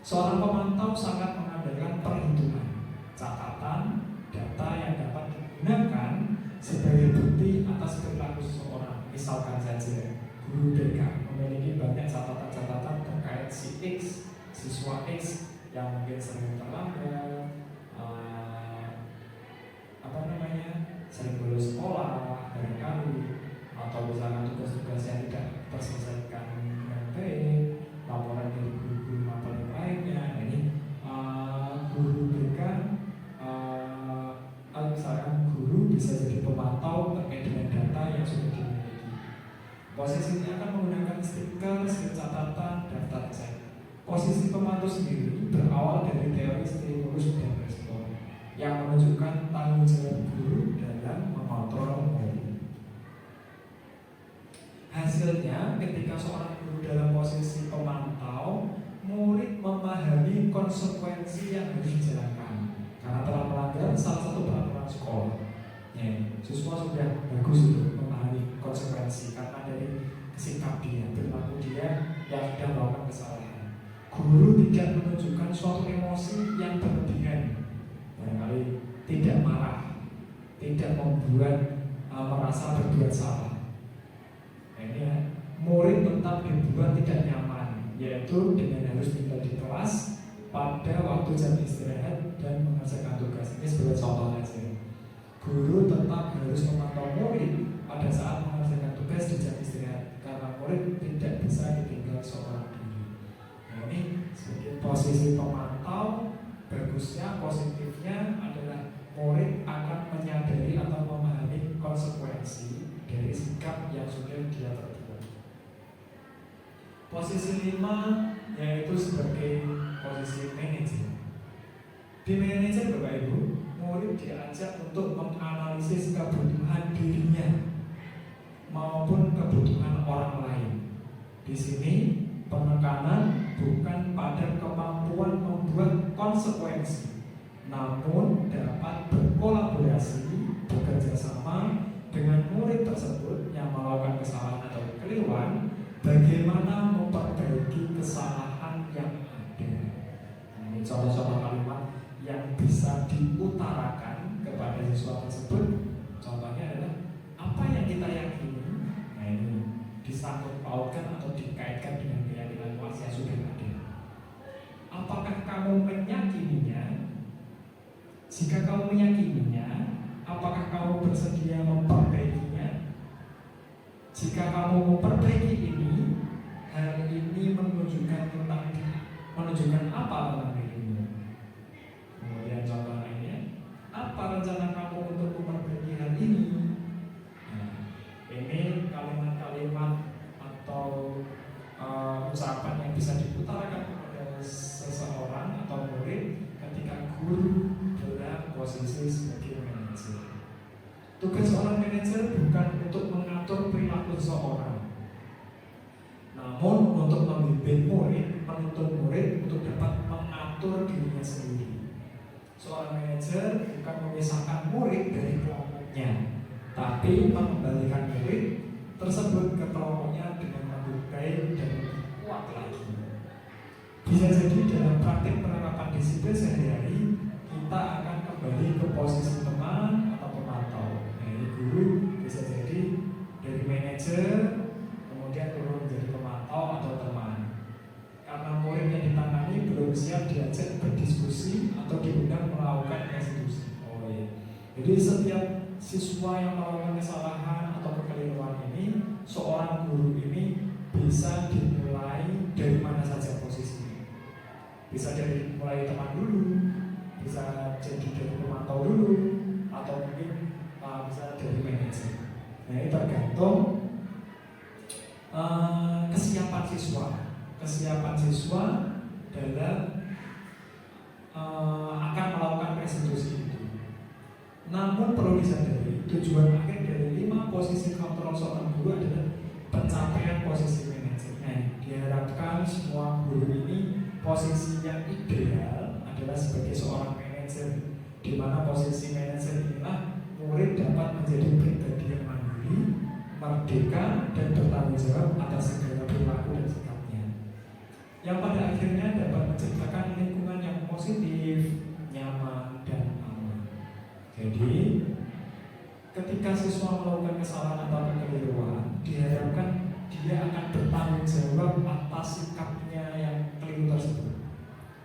Seorang pemantau sangat mengandalkan perhitungan, catatan, data yang dapat digunakan sebagai bukti atas perilaku seseorang. Misalkan saja, guru BK memiliki banyak catatan-catatan terkait si X, siswa X yang mungkin sering terlambat, sering bolos sekolah barangkali, atau misalkan tugas-tugas yang tidak terselesaikan dengan baik, laporan dari guru-guru maupun yang lainnya. Nah, ini guru BK misalkan guru bisa jadi pemantau terkait dengan data yang sudah dimiliki. Posisinya akan menggunakan stiker, catatan, daftar cek. Posisi pemantau sendiri berawal dari teori stimulus dan respon yang menunjukkan tanggung jawab guru dalam mengontrol murid. hasilnya ketika seorang guru dalam posisi pemantau, murid memahami konsekuensi yang harus dijalankan karena telah melanggar salah satu peraturan sekolah. Ya, siswa sudah bagus untuk memahami konsekuensi karena dari sikap dia, perilaku dia yang sudah melakukan kesalahan. Guru tidak menunjukkan suatu emosi yang berlebihan, barangkali tidak marah, tidak membuat merasa berbuat salah. Nah, ini ya, murid tetap dibuat tidak nyaman, yaitu dengan harus tinggal di kelas pada waktu jam istirahat dan mengerjakan tugas. Ini sebagai contoh aja. Guru tetap harus memantau murid pada saat mengerjakan tugas di jam istirahat karena murid tidak bisa ditinggal seorang diri. Nah, ini sebagai posisi pemantau, bagusnya, positifnya adalah murid akan menyadari atau memahami konsekuensi dari sikap yang sudah dia perbuat. Posisi 5 yaitu sebagai posisi manajer. Di manajer Bapak Ibu, murid diajak untuk menganalisis kebutuhan dirinya maupun kebutuhan orang lain. Di sini penekanan bukan pada kemampuan membuat konsekuensi, namun dapat berkolaborasi, bekerja sama dengan murid tersebut yang melakukan kesalahan atau kekeliruan, bagaimana memperbaiki kesalahan yang ada. Ini contoh-contoh kalimat yang bisa diutarakan kepada siswa tersebut. Contohnya adalah apa yang kita yakini. Nah, ini disangkut pautkan atau dikaitkan dengan keyakinan luas yang sudah ada. Apakah kamu meyakininya? Jika kamu meyakininya, apakah kamu bersedia memperbaikinya? Jika kamu memperbaiki ini, hal ini menunjukkan apa tentang dirimu? Kemudian contoh lainnya, apa rencana kamu untuk memperbaiki hal ini? Nah, ini kalimat-kalimat atau ucapan yang bisa diutarakan kepada seseorang atau murid ketika guru dalam posisi sebagai manajer. Tugas seorang manajer bukan untuk mengatur perilaku seseorang, namun untuk membimbing murid, menuntun murid untuk dapat mengatur dirinya sendiri. Seorang manajer bukan memisahkan murid dari kelompoknya, tapi mengembalikan murid tersebut ke kelompoknya dengan lebih baik dan lebih kuat lagi. Bisa jadi dalam praktik penerapan disiplin sehari-hari kita akan kembali ke posisi teman atau pemantau. Nah, ini guru bisa jadi dari manajer kemudian turun menjadi pemantau atau teman. Karena murid yang ditangani belum siap diajak berdiskusi atau diundang melakukan restitusi. Oh iya. Jadi setiap siswa yang melakukan kesalahan atau kekeliruan ini, seorang guru ini bisa dimulai dari mana saja posisinya. Bisa dari mulai teman dulu, bisa jadi dari pemantau dulu, atau mungkin bisa dari manajer. Nah, ini tergantung kesiapan siswa dalam akan melakukan restitusi itu. Namun perlu disadari, tujuan akhir dari 5 posisi kontrol seorang guru adalah pencapaian posisi manajer. Nah, diharapkan semua guru ini posisi yang ideal adalah sebagai seorang manajer, di mana posisi manajer inilah murid dapat menjadi pribadi yang mandiri, merdeka, dan bertanggung jawab atas segala perilaku dan sikapnya, yang pada akhirnya dapat menciptakan lingkungan yang positif, nyaman, dan aman. Jadi, ketika siswa melakukan kesalahan atau kekeliruan, diharapkan dia akan bertanggung jawab atas sikapnya yang keliru tersebut.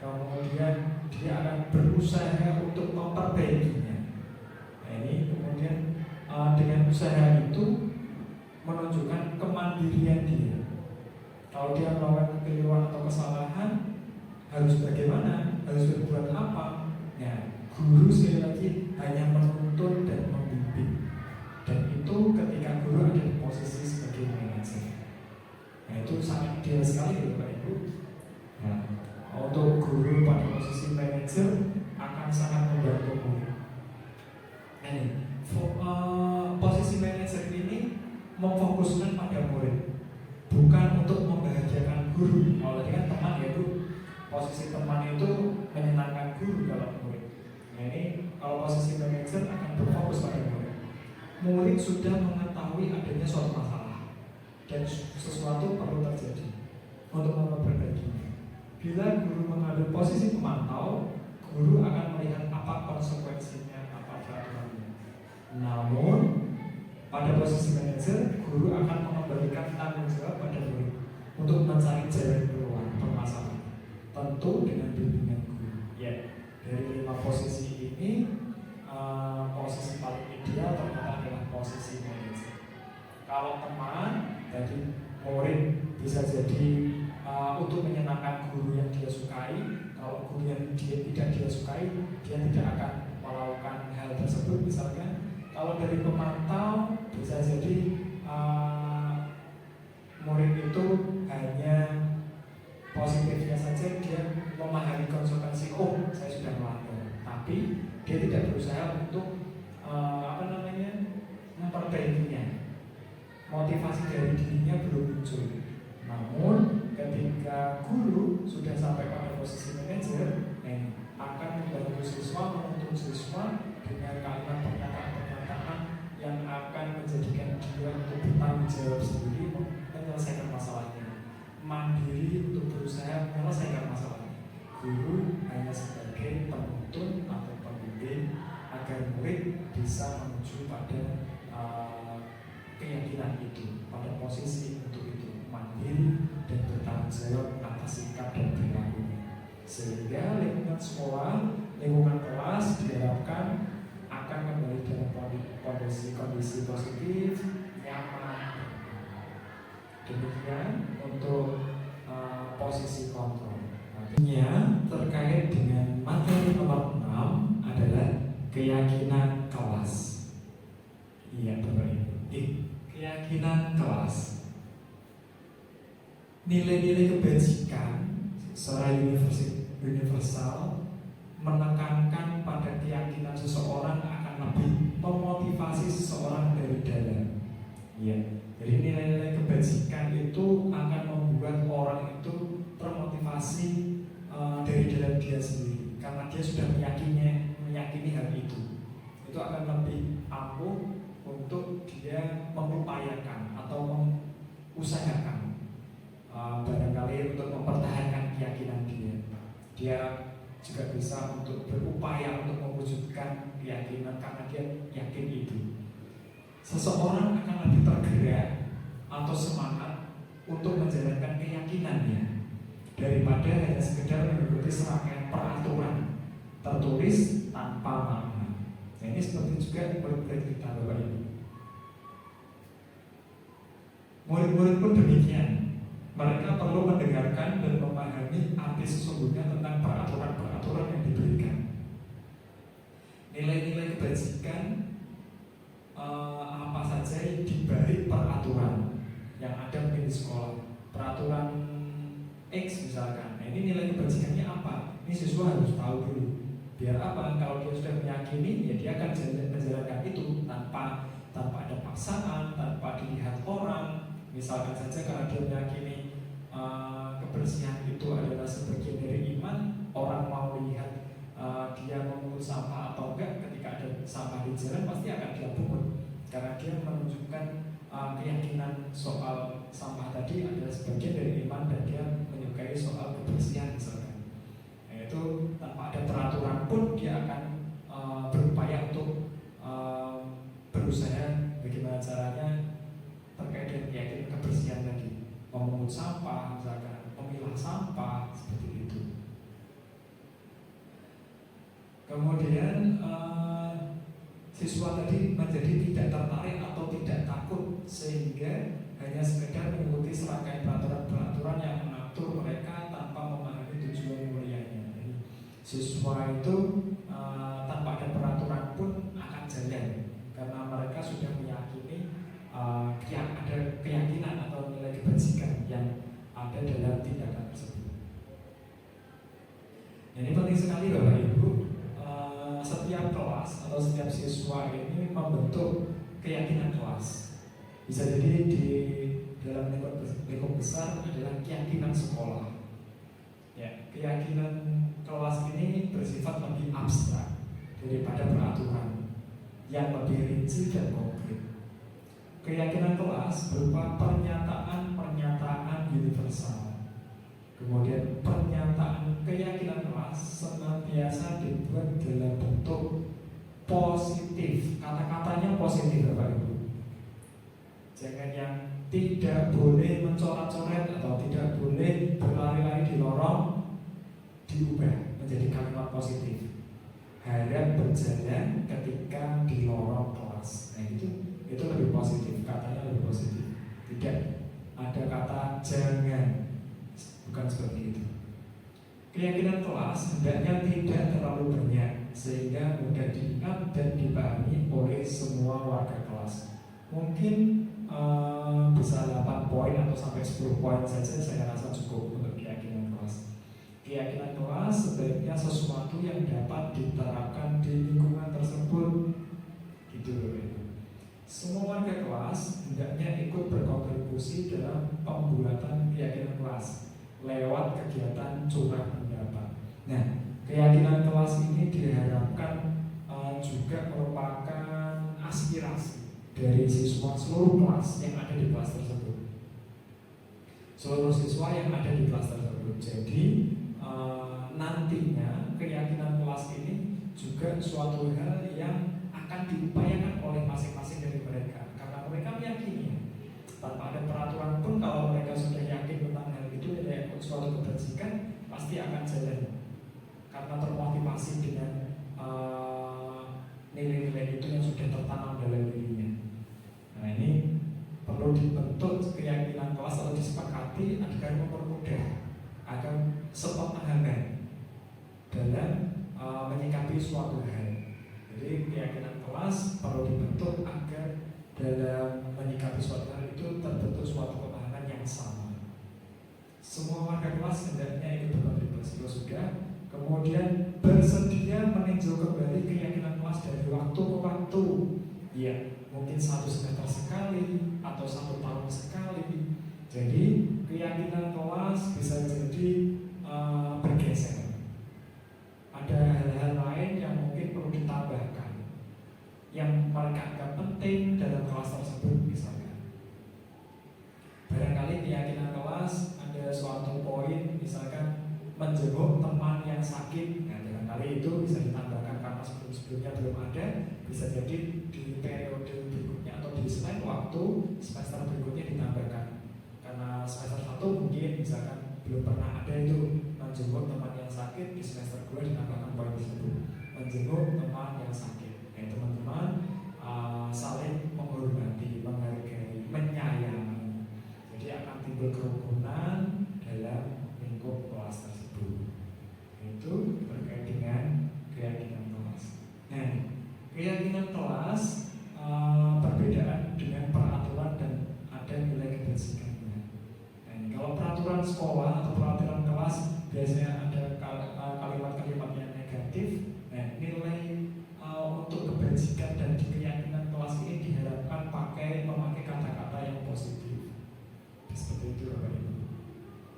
Kemudian dia akan berusaha untuk memperbaikinya. Nah, ini kemudian dengan usaha itu menunjukkan kemandirian dia. Kalau dia melakukan kekeliruan atau kesalahan, harus bagaimana? Harus berbuat apa? Nah, guru sekali lagi hanya menuntun dan membimbing. Dan itu ketika guru ada di posisi sebagai manajer. Nah, itu sangat ideal sekali Bapak Ibu. Nah, untuk guru pada posisi manajer akan sangat membantu murid. Nah, ini posisi manajer ini memfokuskan pada murid. bukan untuk membahagiakan guru. Kalau tadi kan teman, yaitu posisi teman itu menyenangkan guru kalau murid. Nah ini kalau posisi manajer akan berfokus pada murid. Murid sudah mengetahui adanya suatu masalah dan sesuatu perlu terjadi untuk memperbaikinya. Bila guru mengambil posisi pemantau, guru akan melihat apa konsekuensinya, apa peraturannya. Namun pada posisi manajer, guru akan mengembalikan tanggung jawab pada murid untuk mencari jalan keluar permasalahan, tentu dengan bimbingan guru. Ya, dari 5 posisi ini, posisi paling ideal ternyata adalah posisi manajer. Kalau teman, jadi murid bisa jadi untuk menyenangkan guru yang dia sukai. Kalau guru yang tidak dia sukai, dia tidak akan melakukan hal tersebut. Misalnya, kalau dari pemantau bisa jadi murid itu hanya positifnya saja, dia memahami konsekuensi, oh saya sudah melanggar, tapi dia tidak berusaha untuk memperbaikinya. Motivasi dari dirinya belum muncul. Namun ketika guru sudah sampai pada posisi manajer, akan membantu siswa, menuntun siswa dengan kalimat pernyataan-pernyataan yang akan menjadikan dia untuk bertanggung jawab sendiri menyelesaikan masalahnya, mandiri untuk berusaha menyelesaikan masalahnya. Guru hanya sebagai penuntun atau pembimbing agar murid bisa menuju pada keyakinan itu, pada posisi untuk itu, mandiri dan bertanggung jawab atas sikap dan perilakunya. Sehingga lingkungan sekolah, lingkungan kelas diharapkan akan kembali dalam kondisi positif, nyaman. Demikian untuk posisi kontrol. Nantinya terkait dengan materi nomor 6 adalah keyakinan kelas. Iya, Bapak Ibu. Keyakinan kelas. Nilai-nilai kebajikan secara universal menekankan pada keyakinan seseorang akan lebih memotivasi seseorang dari dalam. Ya, jadi nilai-nilai kebajikan itu akan membuat orang itu termotivasi dari dalam dia sendiri, karena dia sudah meyakini hal itu. Itu akan lebih ampuh untuk dia mengupayakan atau mengusahakan barangkali untuk mempertahankan keyakinan dia. Dia juga bisa untuk berupaya untuk mewujudkan keyakinan karena dia yakin itu. Seseorang akan lebih tergerak atau semangat untuk menjalankan keyakinannya daripada hanya sekedar mengikuti serangkaian peraturan tertulis tanpa makna. Nah, ini seperti juga murid-murid kita, Bapak Ibu. Murid-murid pun demikian. Mereka perlu mendengarkan dan memahami arti sesungguhnya tentang peraturan-peraturan yang diberikan. Nilai-nilai kebajikan apa saja di balik peraturan yang ada mungkin di sekolah. Peraturan X misalkan. Nah, ini nilai kebajikannya apa? Ini siswa harus tahu dulu. Biar apa? Kalau dia sudah meyakini, ya dia akan menjalankan itu tanpa ada paksaan, tanpa dilihat orang. Misalkan saja karena dia meyakini kebersihan itu adalah sebagian dari iman, orang mau lihat dia memungut sampah atau enggak. Ketika ada sampah di jalan pasti akan dia pungut, karena dia menunjukkan keyakinan soal sampah tadi adalah sebagian dari iman dan dia menyukai soal kebersihan misalkan. Nah, itu tanpa ada peraturan pun dia akan berupaya untuk berusaha bagaimana caranya terkait dengan keyakinan kebersihan tadi, memungut sampah misalkan, memilah sampah seperti itu. Kemudian siswa tadi menjadi tidak tertarik atau tidak takut sehingga hanya sekedar mengikuti serangkaian peraturan-peraturan yang mengatur mereka tanpa memahami tujuan mulianya. Jadi, siswa itu tanpa ada peraturan pun akan jalan karena mereka sudah meyakini ada keyakinan atau nilai kebajikan yang ada dalam tindakan tersebut. Ini penting sekali Bapak Ibu. Setiap kelas atau setiap siswa ini membentuk keyakinan kelas. Bisa jadi di dalam lingkup besar adalah keyakinan sekolah. Ya, keyakinan kelas ini bersifat lebih abstrak daripada peraturan yang lebih rinci dan konkret. Keyakinan kelas berupa pernyataan-pernyataan universal. Kemudian pernyataan keyakinan kelas senantiasa dibuat dalam bentuk positif. Kata-katanya positif, Bapak Ibu. Jangan yang tidak boleh mencoret-coret atau tidak boleh berlari-lari di lorong diubah menjadi kalimat positif. Harap berjalan ketika di lorong kelas. Nah itu lebih positif, katanya lebih positif. Tidak ada kata jangan, bukan seperti itu. Keyakinan kelas hendaknya tidak terlalu banyak sehingga mudah diingat dan dipahami oleh semua warga kelas. Mungkin bisa 8 poin atau sampai 10 poin saja saya rasa cukup untuk keyakinan kelas. Keyakinan kelas sebaiknya sesuatu yang dapat diterapkan di lingkungan tersebut. Gitu loh. Semua warga kelas hendaknya ikut berkontribusi dalam pembuatan keyakinan kelas lewat kegiatan curah pendapat. Nah, keyakinan kelas ini diharapkan juga merupakan aspirasi dari siswa seluruh kelas yang ada di kelas tersebut. Seluruh siswa yang ada di kelas tersebut. Jadi nantinya keyakinan kelas ini juga suatu hal yang akan diupayakan oleh masing-masing dari mereka, karena mereka meyakini tanpa ada peraturan pun kalau mereka sudah yakin tentang hal itu ya suatu kebajikan pasti akan jalan karena termotivasi dengan nilai-nilai itu yang sudah tertanam dalam dirinya. Nah ini perlu dibentuk keyakinan kelas atau disepakati agar mempermudah agar sepemahaman dalam menyikapi suatu hal. Jadi keyakinan kelas perlu dibentuk agar dalam menyikapi suatu hal itu terbentuk suatu pemahaman yang sama. Semua warga kelas hendaknya ikut berkontribusi sudah. Kemudian bersedia meninjau kembali keyakinan kelas dari waktu ke waktu. Ya, mungkin 1 semester sekali atau 1 tahun sekali. Jadi keyakinan kelas bisa jadi bergeser. Ada hal-hal lain yang mungkin perlu ditambahkan yang mereka anggap penting dalam kelas tersebut misalnya. Barangkali keyakinan kelas ada suatu poin misalkan menjenguk teman yang sakit. Nah, barangkali itu bisa ditambahkan karena sebelum-sebelumnya belum ada. Bisa jadi di periode berikutnya atau di selain waktu semester berikutnya ditambahkan. Karena semester 1 mungkin misalkan belum pernah ada itu menjenguk teman yang sakit, di semester 2 ditambahkan poin tersebut menjenguk teman yang sakit. Nah, teman-teman saling menghormati, menghargai, menyayangi. Jadi akan timbul kerukunan dalam lingkup kelas tersebut. Itu terkait dengan keyakinan kelas. Nah, keyakinan kelas perbedaan dengan peraturan dan ada nilai kebajikannya. Nah, kalau peraturan sekolah atau peraturan kelas biasanya ada kalimat-kalimat yang negatif. Nah, nilai untuk kebajikan dan di keyakinan kelas ini diharapkan memakai kata-kata yang positif. Seperti itu, Bapak Ibu.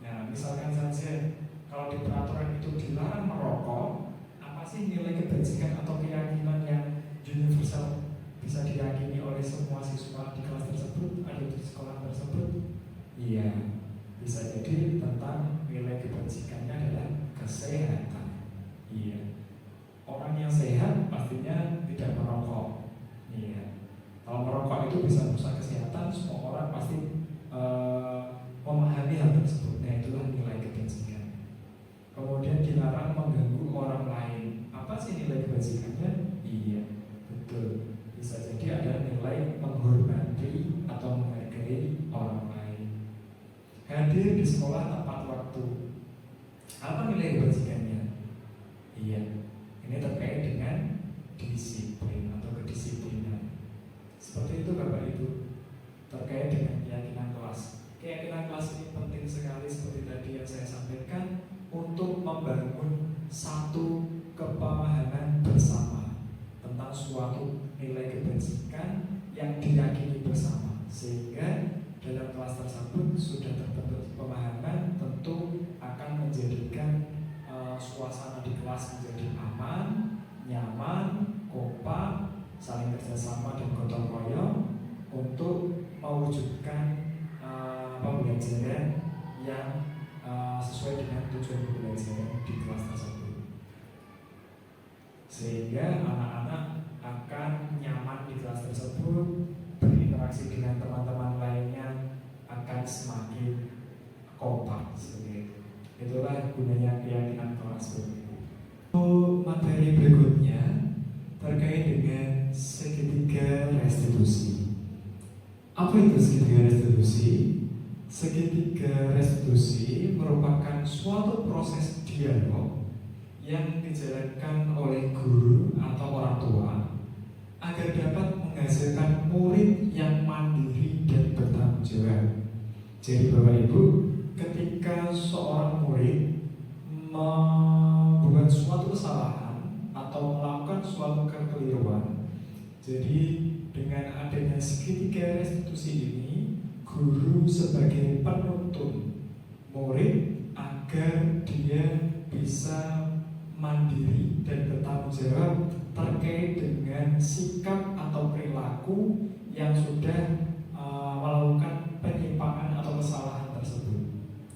Nah, misalkan saja kalau di peraturan itu dilarang merokok, apa sih nilai kebajikan atau keyakinan yang universal bisa diyakini oleh semua siswa di kelas tersebut, ada di sekolah tersebut? Iya, bisa jadi tentang nilai kebajikannya adalah kesehatan. Iya, orang yang sehat pastinya tidak merokok. Iya, kalau merokok itu bisa merusak kesehatan, semua orang pasti memahami hal tersebut. Nah, itulah nilai kebajikan. Kemudian dilarang mengganggu orang lain. Apa sih nilai kebajikannya? Iya, betul. Bisa jadi ada nilai menghormati atau menghargai orang lain. Hadir di sekolah tepat waktu. Apa nilai kebajikannya? Iya, ini terkait dengan disiplin atau kedisiplinan. Seperti itu, Bapak Ibu. Terkait dengan keyakinan kelas. Keyakinan kelas ini penting sekali seperti tadi yang saya sampaikan untuk membangun satu kepemahaman bersama tentang suatu nilai kebajikan yang diyakini bersama, sehingga dalam kelas tersebut nyaman, kompak, saling kerjasama dan gotong royong untuk mewujudkan pembelajaran yang sesuai dengan tujuan pembelajaran di kelas tersebut, sehingga anak-anak akan nyaman di kelas tersebut, berinteraksi dengan teman-teman lainnya akan semakin kompak. Itulah gunanya keyakinan kelas. Materi berikutnya terkait dengan segitiga restitusi. Apa itu segitiga restitusi? Segitiga restitusi merupakan suatu proses dialog yang dijalankan oleh guru atau orang tua agar dapat menghasilkan murid yang mandiri dan bertanggung jawab. Jadi Bapak Ibu, ketika seorang murid membuat suatu kesalahan atau melakukan suatu kekeliruan, jadi dengan adanya segitiga restitusi ini, guru sebagai penuntun murid agar dia bisa mandiri dan bertanggung jawab terkait dengan sikap atau perilaku yang sudah melakukan penyimpangan atau kesalahan tersebut.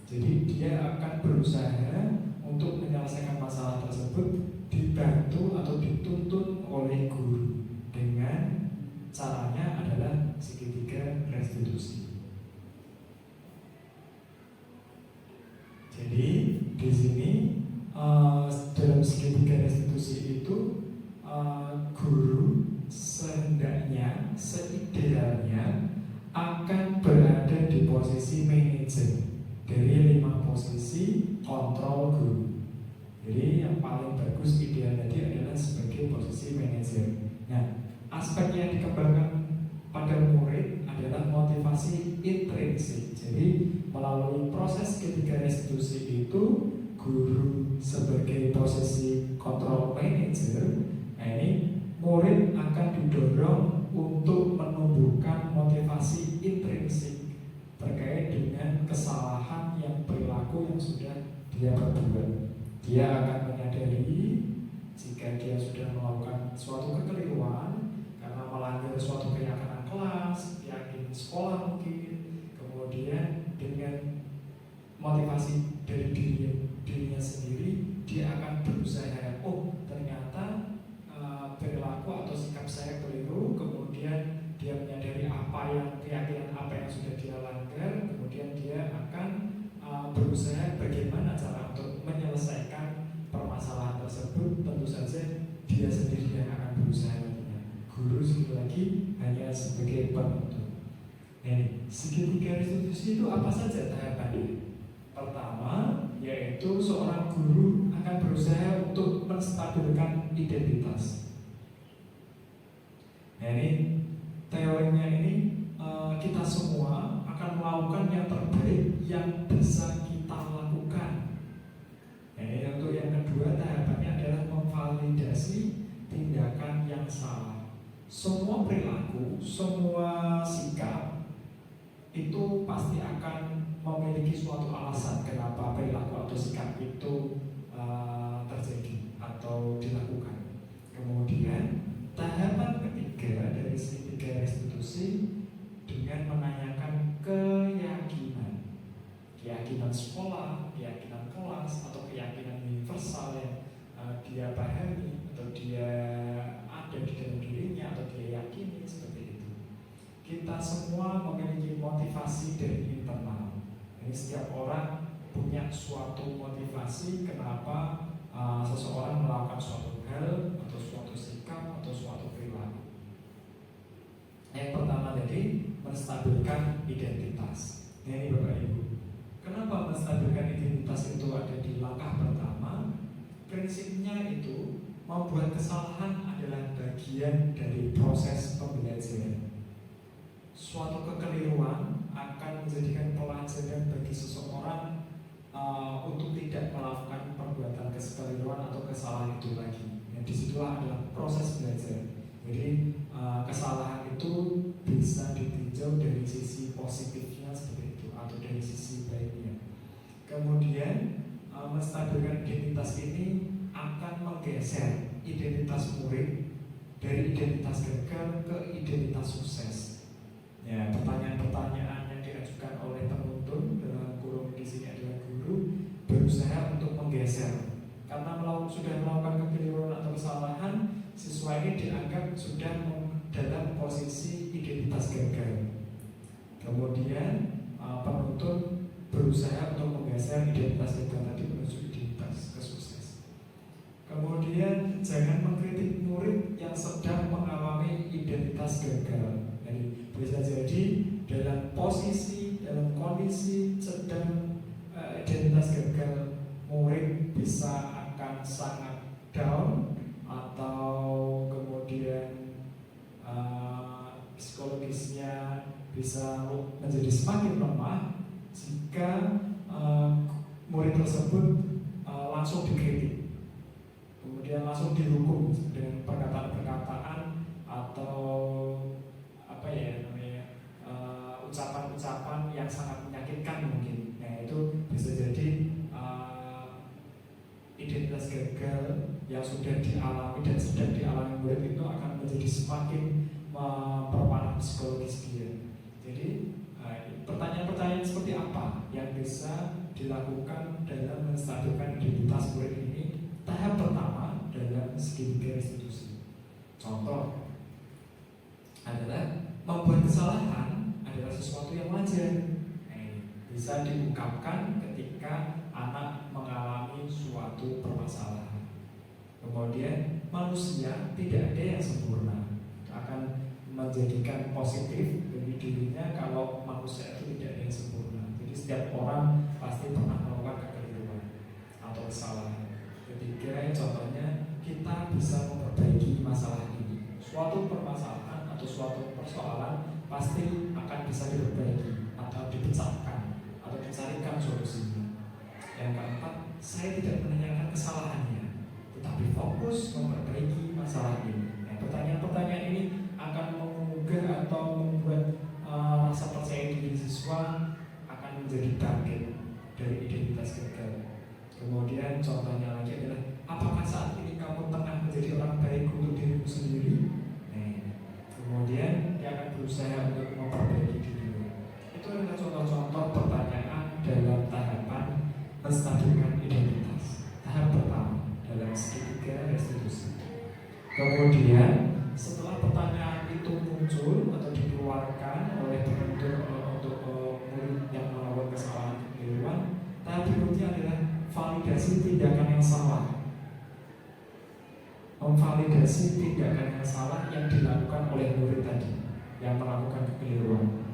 Jadi dia akan berusaha untuk menyelesaikan masalah tersebut dibantu atau dituntun oleh guru dengan caranya adalah segitiga restitusi. Jadi di sini dalam segitiga restitusi itu guru sehendaknya, seidealnya akan berada di posisi manajer dari 5 posisi kontrol guru. Jadi yang paling bagus ideal tadi adalah sebagai posisi manajer. Nah, aspek yang dikembangkan pada murid adalah motivasi intrinsik. Jadi melalui proses ketiga restitusi itu, guru sebagai posisi kontrol manager, ini murid akan didorong untuk menumbuhkan motivasi intrinsik terkait dengan kesalahan yang perilaku yang sudah dia perbuat. Dia akan menyadari jika dia sudah melakukan suatu kekeliruan karena melanggar suatu keyakinan kelas, keyakinan sekolah mungkin, kemudian dengan motivasi dari dirinya sendiri, dia akan berusaha, oh ternyata perilaku atau sikap saya keliru, kemudian dia menyadari keyakinan apa yang sudah dia langgar, kemudian dia akan berusaha bagaimana cara untuk menyelesaikan permasalahan tersebut. Tentu saja dia sendiri yang akan berusaha nantinya. Guru sekali lagi hanya sebagai penuntun. Segitiga restitusi itu apa saja tahapannya? Pertama, yaitu seorang guru akan berusaha untuk menstabilkan identitas. Ini teorinya ini kita semua akan melakukan yang terbaik yang bisa kita lakukan. Ini untuk yang kedua tahapannya adalah memvalidasi tindakan yang salah. Semua perilaku, semua sikap itu pasti akan memiliki suatu alasan kenapa perilaku atau sikap itu terjadi atau dilakukan. Kemudian tahapan ketiga dari segitiga restitusi dengan menanyakan keyakinan sekolah, keyakinan kelas, atau keyakinan universal yang dia pahami atau dia ada di dalam dirinya atau dia yakini seperti itu. Kita semua memiliki motivasi dari internal. Ini setiap orang punya suatu motivasi kenapa seseorang melakukan suatu hal atau suatu sikap atau suatu perilaku. Yang pertama tadi menstabilkan identitas. Ini Bapak Ibu, kenapa menstabilkan identitas itu ada di langkah pertama? Prinsipnya itu membuat kesalahan adalah bagian dari proses pembelajaran. Suatu kekeliruan akan menjadikan pelajaran bagi seseorang untuk tidak melakukan perbuatan kekeliruan atau kesalahan itu lagi. Disitulah adalah proses belajar. Jadi kesalahan itu bisa ditinjau dari sisi positifnya seperti itu atau dari sisi baiknya. Kemudian menstabilkan identitas ini akan menggeser identitas murid dari identitas gagal ke identitas sukses. Ya, pertanyaan-pertanyaan yang diajukan oleh penuntun dalam kurung di sini adalah guru berusaha untuk menggeser, karena sudah melakukan kekeliruan atau kesalahan, siswa ini dianggap sudah dalam posisi identitas gagal. Kemudian penuntun berusaha untuk menggeser identitas gagal tadi menuju identitas kesukses. Kemudian jangan mengkritik murid yang sedang mengalami identitas gagal. Jadi bisa jadi dalam kondisi sedang identitas gagal, murid bisa akan sangat down atau kemudian psikologisnya bisa menjadi semakin lemah jika murid tersebut langsung dikritik, kemudian langsung dihukum dengan perkataan-perkataan atau ucapan-ucapan yang sangat menyakitkan mungkin. Nah, itu bisa jadi identitas gagal yang sudah dialami dan sedang dialami murid itu akan menjadi semakin memperparah psikologis dia. Jadi pertanyaan-pertanyaan seperti apa yang bisa dilakukan dalam menstabilkan identitas murid ini? Tahap pertama dalam segitiga restitusi. Contoh adalah membuat kesalahan adalah sesuatu yang wajar. Bisa diungkapkan ketika anak mengalami suatu permasalahan. Kemudian manusia tidak ada yang sempurna. Akan menjadikan positif bagi dirinya kalau manusia itu tidak ada yang sempurna. Jadi setiap orang pasti pernah melakukan kekeliruan atau kesalahan. Ketiga, contohnya kita bisa memperbaiki masalah ini. Suatu permasalahan atau suatu persoalan pasti akan bisa diperbaiki atau dipecahkan atau dicarikan solusinya. Yang keempat, saya tidak menanyakan kesalahannya, tetapi fokus memperbaiki masalah ini. Nah, pertanyaan-pertanyaan ini akan menggugah atau membuat rasa percaya diri siswa akan menjadi target dari identitas gagal. Kemudian contohnya lagi adalah, apakah saat ini kamu tengah menjadi orang baik untuk dirimu sendiri? Kemudian dia akan berusaha untuk memperbaiki diri. Itu adalah contoh-contoh pertanyaan dalam tahapan menstabilkan identitas. Tahap pertama dalam segitiga restitusi. Kemudian setelah pertanyaan itu muncul atau dikeluarkan oleh penuntun untuk murid yang melakukan kesalahan kekeliruan, tahap berikutnya adalah validasi tindakan yang salah. Memvalidasi tindakan yang salah yang dilakukan oleh murid tadi yang melakukan kekeliruan.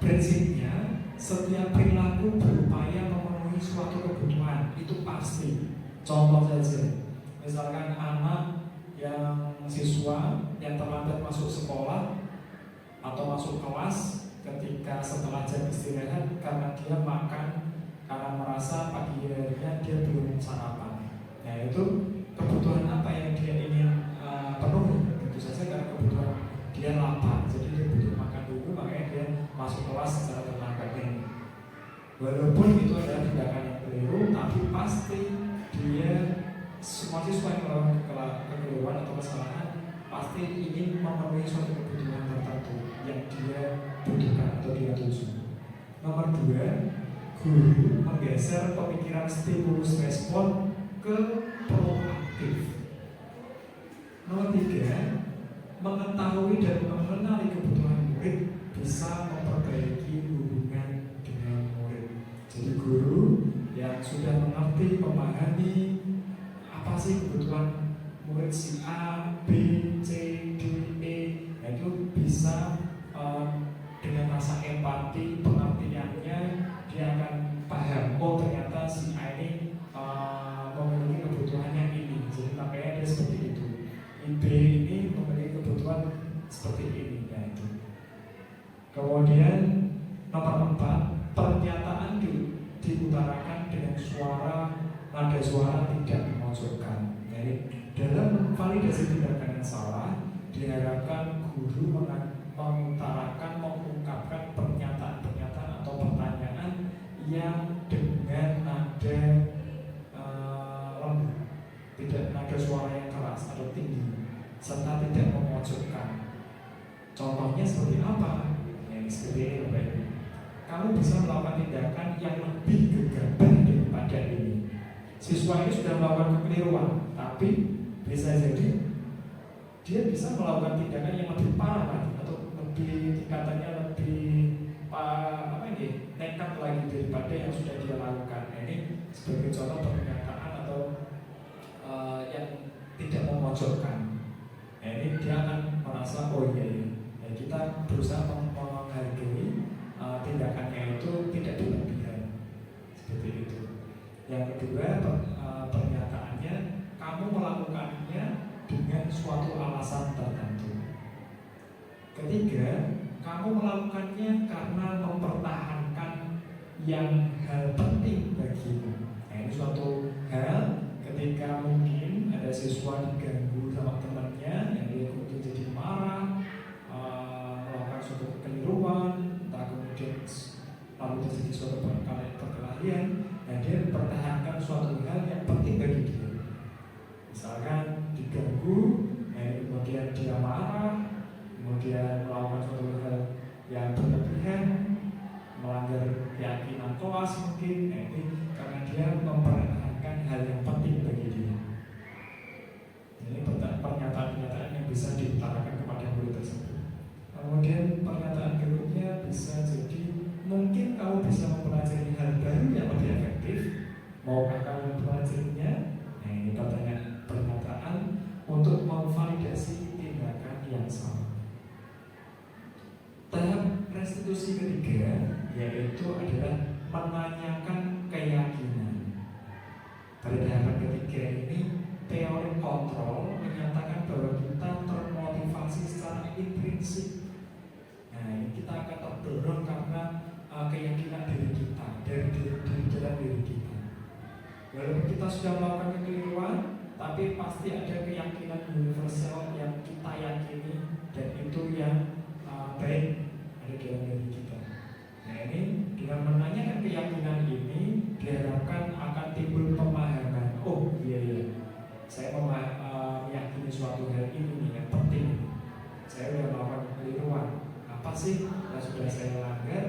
Prinsipnya, setiap perilaku berupaya memenuhi suatu kebutuhan, itu pasti. Contoh saja, misalkan anak yang siswa yang terlambat masuk sekolah atau masuk kelas ketika setelah jam istirahat karena dia makan, karena merasa pagi harinya dia belum sarapan. Nah, itu kebutuhan apa yang dia ingin penuhi? Tentu saja karena kebutuhan dia lapar, jadi dia butuh makan dulu, makanya dia masuk kelas secara terlambat ini. Walaupun itu adalah tindakan yang keliru, tapi pasti dia, semua siswa yang melakukan kekeliruan atau kesalahan pasti ingin memenuhi suatu kebutuhan tertentu yang dia butuhkan atau dia tuju. Nomor 2, guru menggeser pemikiran stimulus respon ke proaktif. Nomor 3, mengetahui dan mengenali kebutuhan murid bisa memperbaiki hubungan dengan murid. Jadi guru yang sudah mengerti, memahami apa sih kebutuhan murid si A, B, C, D, E, nah itu bisa dengan rasa empati, pengertiannya dia akan paham, oh ternyata si A ini memiliki kebutuhan yang ini, jadi makanya dia seperti itu. B ini memiliki kebutuhan seperti ini, nah itu. Kemudian nomor 4, pernyataan diutarakan dengan nada suara tidak memojokkan. Jadi dalam validasi tindakan yang salah diharapkan guru mengutarakan, mengungkapkan pernyataan-pernyataan atau pertanyaan yang dengan nada lembut, tidak nada suara yang keras. kamu bisa melakukan tindakan yang lebih gegabah daripada ini. Siswa ini sudah melakukan kekeliruan, tapi bisa jadi dia bisa melakukan tindakan yang lebih parah lagi, atau lebih tingkatannya lebih nekat lagi daripada yang sudah dia lakukan. Nah, ini sebagai contoh pernyataan atau yang tidak memojokkan. Nah, ini dia akan merasa oh iya, ya, kita berusaha menghargai tindakannya itu tidak berlebihan, seperti itu. Yang kedua, pernyataannya kamu melakukannya dengan suatu alasan tertentu. Ketiga, kamu melakukannya karena mempertahankan yang hal penting bagimu. Nah, ini suatu hal ketika mungkin ada siswa diganggu sama temannya, yang dia kemudian jadi marah, melakukan suatu kekeliruan, entah kemudian lalu terjadi suatu perkelahian. Nah, dia mempertahankan suatu hal yang penting bagi dia. Misalkan diganggu, kemudian dia marah, kemudian melakukan suatu hal yang berlebihan, melanggar keyakinan kelas mungkin. Nah, ini karena dia mempertahankan hal yang penting bagi dia. Ini pernyataan-pernyataan yang bisa diutarakan kepada murid tersebut. Kemudian pernyataan berikutnya bisa jadi mungkin kamu bisa mempelajari hal baru yang lebih efektif. Maukah kamu mempelajarinya? Nah, ini pernyataan untuk memvalidasi tindakan yang sama. Tahap restitusi ketiga yaitu adalah menanyakan keyakinan. Pada tahapan ketiga ini, teori kontrol menyatakan bahwa kita termotivasi secara intrinsik. Nah, ini kita akan terdorong karena keyakinan diri kita, dari dalam diri kita. Walaupun kita sudah melakukan kekeliruan, tapi pasti ada keyakinan universal yang kita yakini dan itu yang baik ada dalam diri kita. Nah, ini dengan menanyakan keyakinan ini diharapkan akan timbul pemahaman. Oh iya, saya meyakini suatu hal ini yang penting. Saya sudah melakukan kekeliruan. Apa sih yang sudah saya langgar?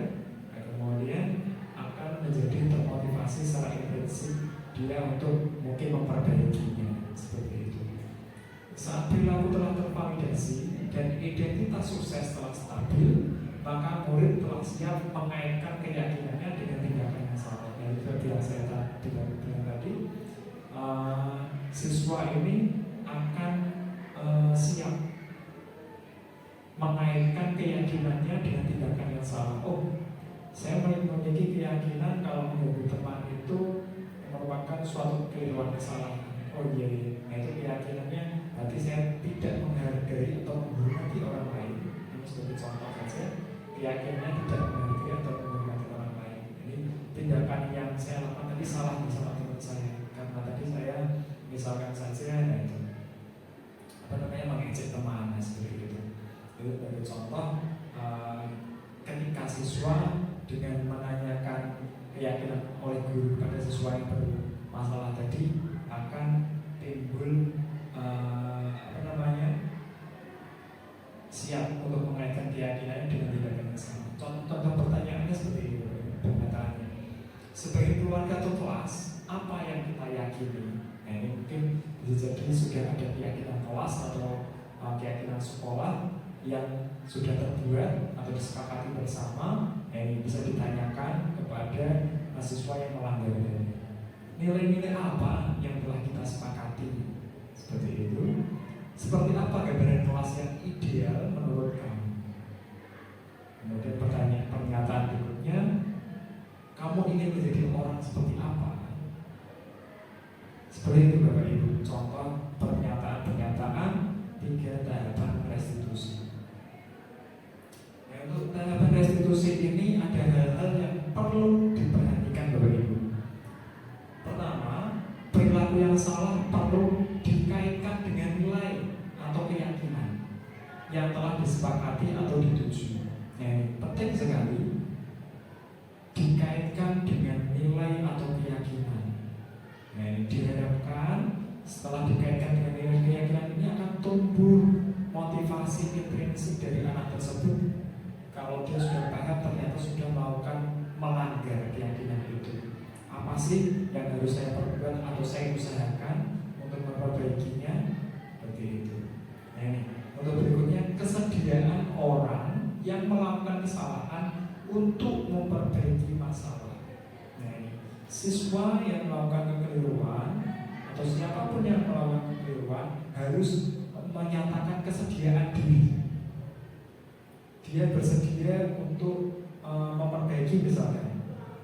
Nah, kemudian akan menjadi termotivasi secara intrinsik dia untuk mungkin memperbaikinya, seperti itu. Saat perilaku telah tervalidasi dan identitas sukses telah stabil, maka murid telah siap mengaitkan keyakinannya dengan tindakan yang salah. Yang seperti yang saya bilang tadi, siswa ini akan siap mengaitkan keyakinannya dengan tindakan yang salah. Oh, saya memiliki keyakinan kalau mengganggu teman itu merupakan suatu kekeliruan kesalahan. Oh iya, nah itu keyakinannya berarti saya tidak menghargai atau menghormati orang lain. Ini sebagai contoh saja, keyakinannya tidak menghargai atau menghormati orang lain. Ini tindakan yang saya lakukan tadi salah bersama teman saya, karena tadi saya misalkan saja, nah itu mengejek teman, seperti itu. Itu sebagai contoh ketika siswa dengan menanyakan keyakinan oleh guru pada siswa yang bermasalah tadi akan timbul siap untuk mengaitkan keyakinannya dengan tindakan yang sama. Contoh pertanyaannya seperti ini, pernyataannya. Sebagai keluarga atau kelas, apa yang kita yakini? Nah, ini mungkin bisa jadi sudah ada keyakinan kelas atau keyakinan sekolah yang sudah terbuat atau disepakati bersama. Nah, ini bisa ditanyakan kepada mahasiswa yang melanggarnya. Nilai-nilai apa yang telah kita sepakati? Seperti itu. Seperti apa gambaran kelas yang ideal menurut kamu? Kemudian pernyataan berikutnya, kamu ingin menjadi orang seperti apa? Seperti itu Bapak Ibu, contoh pernyataan-pernyataan 3 tahapan restitusi. Nah, untuk tahapan restitusi ini ada hal-hal yang perlu diperhatikan Bapak Ibu. Pertama, perilaku yang salah perlu dikaitkan dengan nilai atau keyakinan yang telah disepakati atau dituju. Nah, penting sekali dikaitkan dengan nilai atau keyakinan. Nah, diharapkan setelah dikaitkan dengan nilai keyakinan ini akan tumbuh motivasi intrinsik dari anak tersebut. Kalau dia sudah paham, ternyata sudah melakukan apa sih yang harus saya perbuat atau saya usahakan untuk memperbaikinya, seperti itu. Nah ini, untuk berikutnya, kesediaan orang yang melakukan kesalahan untuk memperbaiki masalah. Nah ini, siswa yang melakukan kekeliruan atau siapapun yang melakukan kekeliruan harus menyatakan kesediaan diri. Dia bersedia untuk memperbaiki misalnya.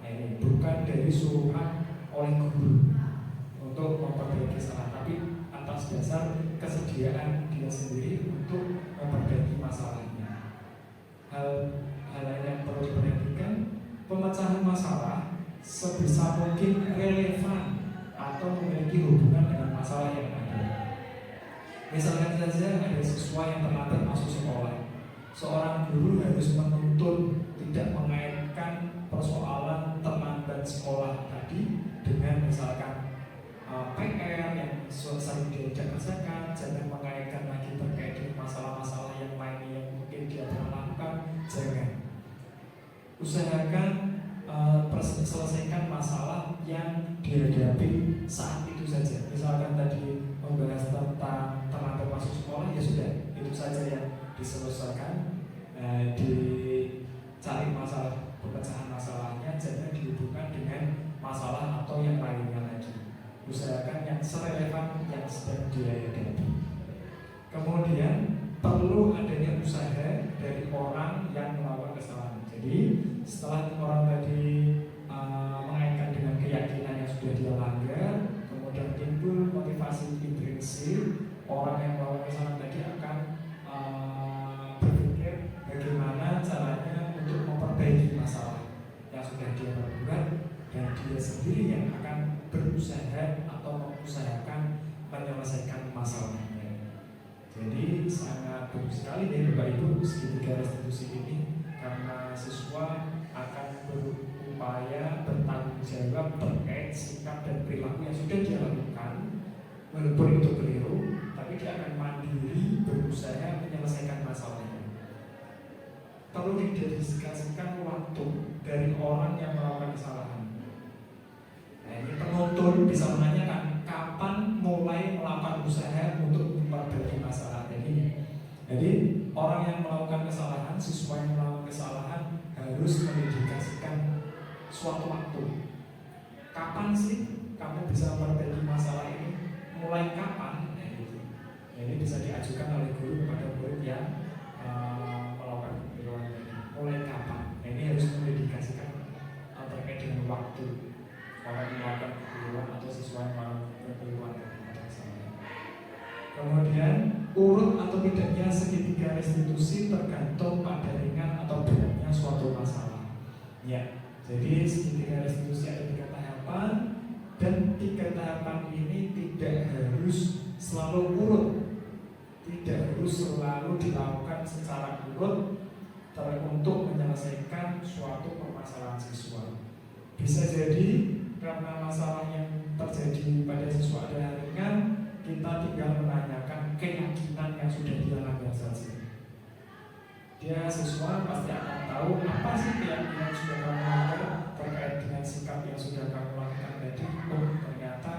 Nah ini, bukan dari suruhan oleh guru untuk memperbaiki salah, tapi atas dasar kesediaan dia sendiri untuk memperbaiki masalahnya. Hal lain yang perlu diperhatikan, pemecahan masalah sebisa mungkin relevan atau memiliki hubungan dengan masalah yang ada. Misalkan saja ada siswa yang terlambat masuk sekolah, seorang guru harus menuntut tidak mengaitkan persoalan terlambat sekolah tadi dengan misalkan PR yang sering diajak kerjakan, jangan mengaitkan lagi terkait dengan masalah-masalah yang lain yang mungkin dia pernah lakukan, jangan. Usahakan selesaikan masalah yang dihadapi saat itu saja. Misalkan tadi membahas tentang terlambat masuk sekolah, ya sudah, itu saja yang diselesaikan. Dicari masalah, pemecahan masalahnya, jangan dihubungkan dengan masalah atau yang lainnya lagi. Usahakan yang serelevan yang sedang dia hadapi. Kemudian perlu adanya usaha dari orang yang melakukan kesalahan. Jadi setelah orang tadi mengaitkan dengan keyakinan yang sudah dia langgar, kemudian timbul motivasi intrinsik, orang yang melakukan kesalahan tadi akan berpikir bagaimana caranya untuk memperbaiki masalah yang sudah dia perbuat, dan dia sendiri yang akan berusaha atau mengusahakan menyelesaikan masalahnya. Jadi sangat bagus sekali nih Bapak Ibu segitiga restitusi ini, karena siswa akan berupaya bertanggung jawab terkait sikap dan perilaku yang sudah dia lakukan, walaupun itu keliru, tapi dia akan mandiri berusaha menyelesaikan masalahnya. Perlu didedikasikan waktu dari orang yang melakukan kesalahan. Nah, ini penuntut bisa menanyakan kapan mulai melakukan usaha untuk memperbaiki masalah ini. Jadi orang yang melakukan kesalahan, siswa yang melakukan kesalahan harus mendedikasikan suatu waktu. Kapan sih kamu bisa memperbaiki masalah ini? Mulai kapan? Nah, gitu. Ini bisa diajukan oleh guru kepada murid yang melakukan kekeliruan ini. Mulai kapan? Nah, ini harus mendedikasikan terkait dengan waktu. Orang yang melakukan kekeliruan atau siswa yang melakukan kekeliruan. Kemudian urut atau tidaknya segitiga restitusi tergantung pada ringan atau beratnya suatu masalah. Ya, jadi segitiga restitusi ada 3 tahapan, dan 3 tahapan ini tidak harus selalu urut, tidak harus selalu dilakukan secara urut untuk menyelesaikan suatu permasalahan siswa. Bisa jadi karena masalah yang terjadi pada siswa adalah ringan, kita tinggal menanyakan keyakinan yang sudah dia langgar saja. Dia siswa pasti akan tahu apa sih keyakinan yang sudah kamu langgar terkait dengan sikap yang sudah kamu lakukan tadi. Oh, ternyata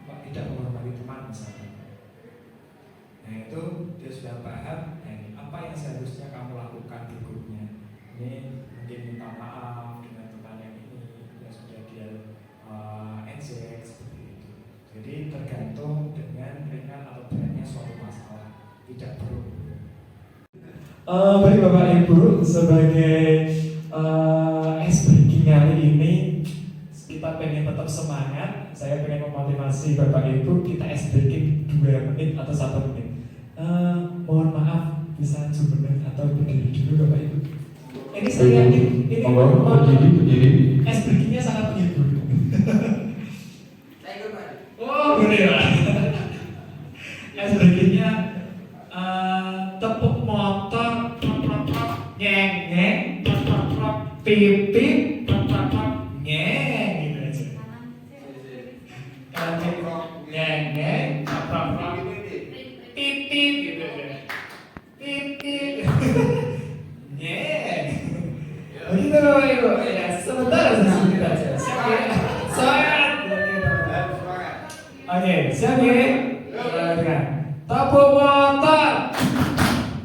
tidak menghormati teman misalnya. Nah itu dia sudah paham. Nah, ini apa yang seharusnya kamu lakukan berikutnya. Ini mungkin minta maaf dengan teman yang ini yang sudah dia ejek seperti itu. Jadi tergantung dengan ringan atau beratnya suatu masalah, tidak perlu. Bagi Bapak Ibu sebagai ice breaking kali ini, kita pengen tetap semangat. Saya pengen memotivasi Bapak Ibu, kita ice breaking 2 menit atau 1 menit. Mohon maaf, bisa 2 menit atau berdiri dulu Bapak Ibu. Ini saya yakin ini berdiri. ice breakingnya sangat menghibur. Oh, boleh Pak. Ice breakingnya tepuk motor, nyeng nyeng, pipip, nyeng gitu aja. Kalau nyeng nyeng, pipip gitu aja. Pipip, nyeng. Begitu Bapak Ibu. Ya, sebentar saja. Siap ya. Semangat. Oke, siap ya? Dengan tepuk motor.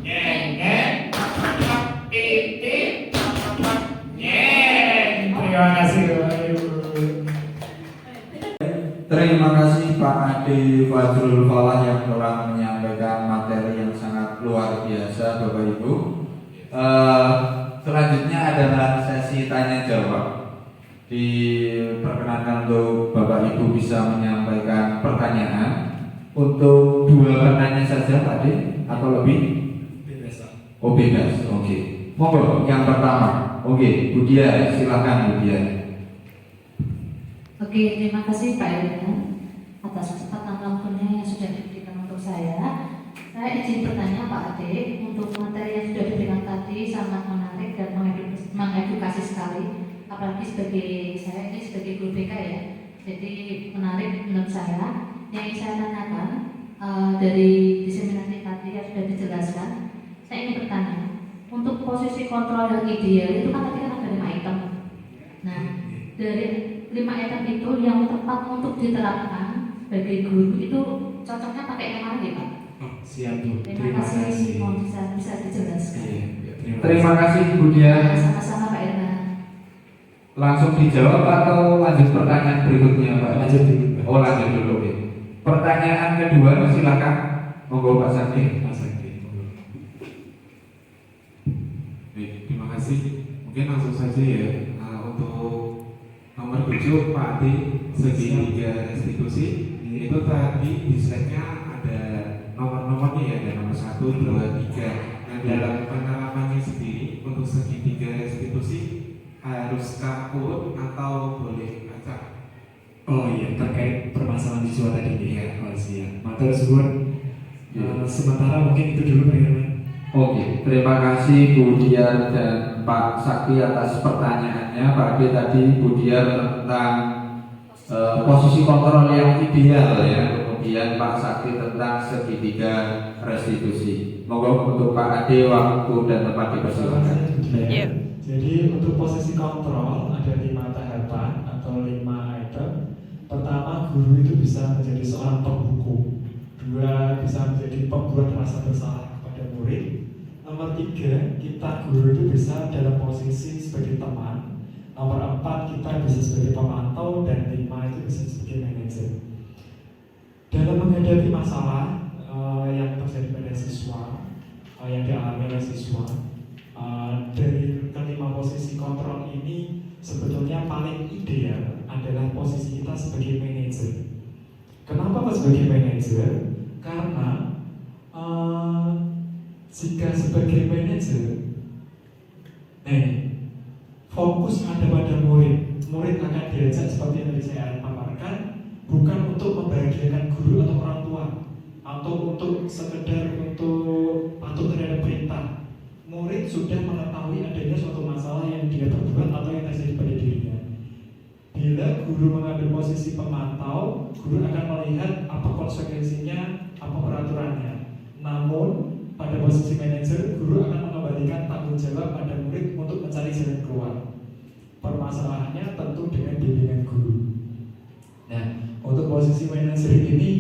Nyeng nyeng. Titik. Nyeng. Terima kasih. Terima kasih Pak Ade Fajrul Falah yang telah menyampaikan materi yang sangat luar biasa Bapak Ibu. Selanjutnya adalah sesi tanya jawab. Diperkenankan untuk Bapak Ibu bisa menyampaikan pertanyaan. Untuk 2 pertanyaan saja Pak Ade atau lebih? Bebas. Oh bebas, oke. Monggo yang pertama. Oke, Bu Diah, silakan Bu Diah. Oke, terima kasih Pak Erina atas kesempatan waktunya yang sudah diberikan untuk saya. Saya izin bertanya Pak Ade, untuk materi yang sudah diberikan tadi sangat menarik dan mengedukasi sekali. Apalagi sebagai saya ini sebagai guru BK ya, jadi menarik menurut saya. Yang ingin saya tanyakan dari diseminasi tadi yang sudah dijelaskan, saya ingin bertanya, untuk posisi kontrol yang ideal itu kan tadi kan ada 5 item. Nah, dari 5 item itu yang tepat untuk diterapkan sebagai guru itu cocoknya pakai yang mana ya Pak? Oh, siap Bu. Terima kasih. Mohon bisa dijelaskan. Terima kasih Bu Diah. Sama-sama Pak Erna. Langsung dijawab atau lanjut pertanyaan berikutnya Pak? Lanjut dulu, Pak. Oh lanjut dulu. Oke. Pertanyaan kedua silakan. Monggo Pak Sakti. Mas Sakti. Baik, terima kasih. Mungkin langsung saja ya. Untuk nomor 7 Pak Ade, segitiga restitusi. Itu tadi di slide-nya ada nomor-nomornya ya, ada nomor 1, 2, 3. Nah dalam penerapannya sendiri untuk segitiga restitusi harus urut atau boleh acak? Oh iya, terkait permasalahan siswa tadi nih ya. Oh siap. Matur suwun. Sementara mungkin itu dulu Pak Irwan. Oke, terima kasih Bu Diar dan Pak Sakti atas pertanyaannya. Pak Ade tadi Bu Diar tentang posisi kontrol yang ideal ya. Kemudian Pak Sakti tentang segitiga restitusi. Monggo untuk Pak Ade waktu dan tempat dipersilakan. Iya. Jadi untuk posisi kontrol ada 5 tahapan atau 5 item. Pertama, guru itu bisa menjadi seorang pembuku. 2, bisa menjadi pembuat rasa bersalah kepada murid. Nomor 3, kita guru itu bisa dalam posisi sebagai teman. Nomor 4, kita bisa sebagai pemantau. Dan 5 itu bisa sebagai manajer. Dalam menghadapi masalah yang terjadi pada siswa, yang dialami oleh siswa, dari kelima posisi kontrol ini sebetulnya paling ideal adalah posisi kita sebagai manajer. Kenapa sebagai manajer? Karena jika sebagai manajer, fokus ada pada murid. Murid akan diajak seperti yang tadi saya paparkan, bukan untuk membahagiakan guru atau orang tua, atau untuk sekedar untuk patuh terhadap perintah. Murid sudah mengetahui adanya suatu masalah yang dia perbuat atau yang terjadi pada dirinya. Bila guru mengambil posisi pemantau, guru akan melihat apa konsekuensinya, apa peraturannya. Namun pada posisi manajer, guru akan mengembalikan tanggung jawab pada murid untuk mencari jalan keluar. Permasalahannya tentu dengan bimbingan guru. Nah, untuk posisi manajer ini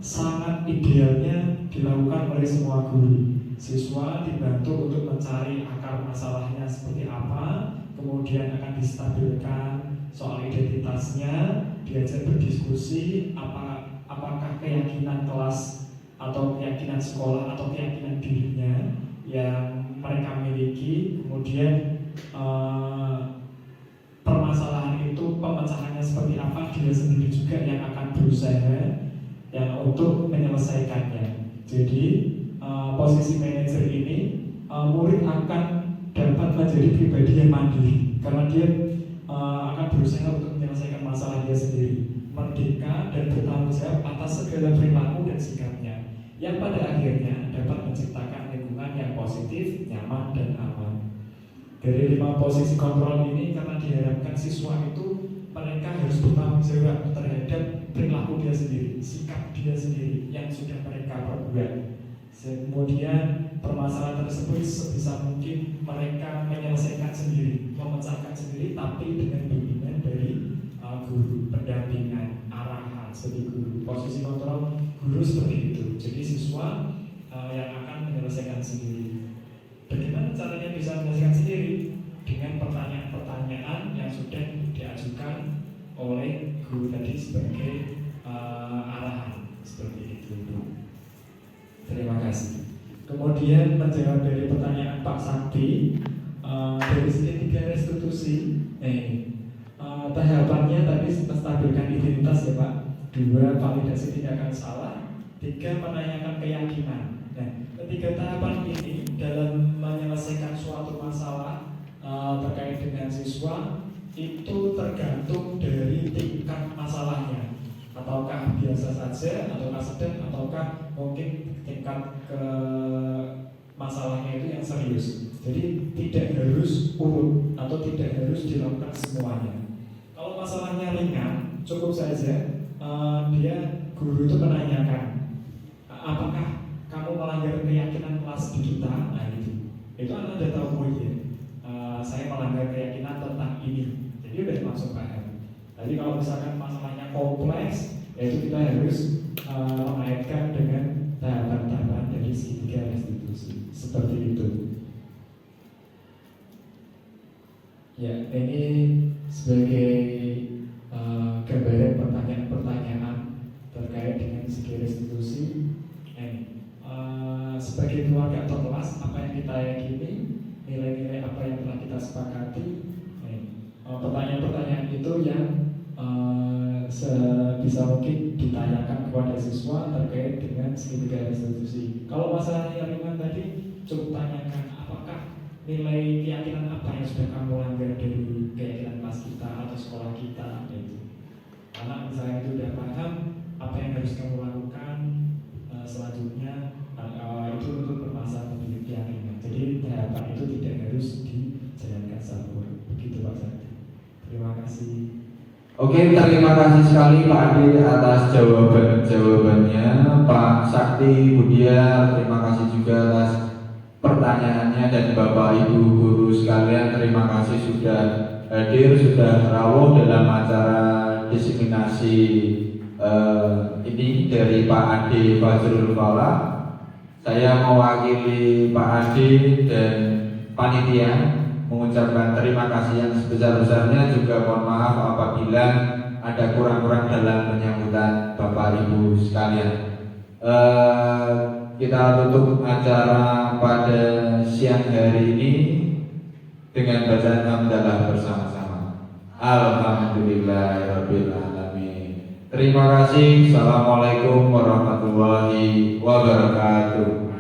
sangat idealnya dilakukan oleh semua guru. Siswa dibantu untuk mencari akar masalahnya seperti apa, kemudian akan distabilkan soal identitasnya, diajak berdiskusi apakah keyakinan kelas atau keyakinan sekolah atau keyakinan dirinya yang mereka miliki, kemudian permasalahan itu pemecahannya seperti apa, dia sendiri juga yang akan berusaha untuk menyelesaikannya. Jadi posisi manajer ini murid akan dapat menjadi pribadi yang mandiri karena dia akan berusaha untuk menyelesaikan masalah dia sendiri, merdeka dan bertanggung jawab atas segala perilaku dan sikapnya, yang pada akhirnya dapat menciptakan lingkungan yang positif, nyaman dan aman. Dari 5 posisi kontrol ini, karena diharapkan siswa itu mereka harus bertanggung jawab terhadap perilaku dia sendiri, sikap dia sendiri yang sudah mereka perbuat. Kemudian permasalahan tersebut sebisa mungkin mereka menyelesaikan sendiri, memecahkan sendiri, tapi dengan bimbingan dari guru, pendampingan, arahan sebagai guru. Posisi kontrol guru seperti itu. Jadi siswa yang akan menyelesaikan sendiri. Bagaimana caranya bisa menyelesaikan sendiri? Dengan pertanyaan-pertanyaan yang sudah diajukan oleh guru tadi sebagai arahan seperti itu. Terima kasih. Kemudian menjawab dari pertanyaan Pak Sakti, dari segitiga restitusi, tahapannya tadi menstabilkan identitas ya Pak. 2, validasi tindakan salah. 3, menanyakan keyakinan. Nah, ketiga tahapan ini dalam menyelesaikan suatu masalah terkait dengan siswa itu tergantung dari tingkat masalahnya. Ataukah biasa saja, ataukah sedang, ataukah mungkin tingkat ke masalahnya itu yang serius. Jadi tidak harus urut atau tidak harus dilakukan semuanya. Kalau masalahnya ringan, cukup saja dia guru itu menanyakan, apakah kamu melanggar keyakinan kelas di kita? Nah itu Anda sudah tahu ya. Saya melanggar keyakinan tentang ini, jadi udah langsung paham. Jadi kalau misalkan masalahnya kompleks, yaitu kita harus mengaitkan dengan tahapan-tahapan dari segitiga restitusi seperti itu. Ya, ini sebagai gambaran pertanyaan-pertanyaan terkait dengan segi restitusi. Sebagai keluarga atau kelas, apa yang kita yakini, nilai-nilai apa yang telah kita sepakati. Pertanyaan-pertanyaan itu yang sebisa mungkin ditanyakan kepada siswa terkait dengan segitiga restitusi. Kalau masalahnya ringan tadi, cukup tanyakan apakah nilai keyakinan apa yang sudah kamu langgar dari keyakinan kelas kita atau sekolah kita, gitu. Karena misalnya itu sudah paham apa yang harus kamu lakukan selanjutnya, itu untuk bermasalah memiliki keyakinan. Jadi tahapan itu tidak harus dijalankan satu. Begitu Pak Sakti. Terima kasih. Oke, terima kasih sekali Pak Ade atas jawabannya. Pak Sakti Budia, terima kasih juga atas pertanyaannya, dan Bapak Ibu guru sekalian, terima kasih sudah hadir, sudah rawuh dalam acara diseminasi ini dari Pak Ade Fazrul Falah. Saya mewakili Pak Ade dan panitia mengucapkan terima kasih yang sebesar-besarnya, juga mohon maaf apabila ada kurang-kurang dalam penyambutan Bapak Ibu sekalian. Kita tutup acara pada siang hari ini dengan bacaan hamdalah bersama-sama. Alhamdulillahirabbil alamin. Terima kasih. Assalamualaikum warahmatullahi wabarakatuh.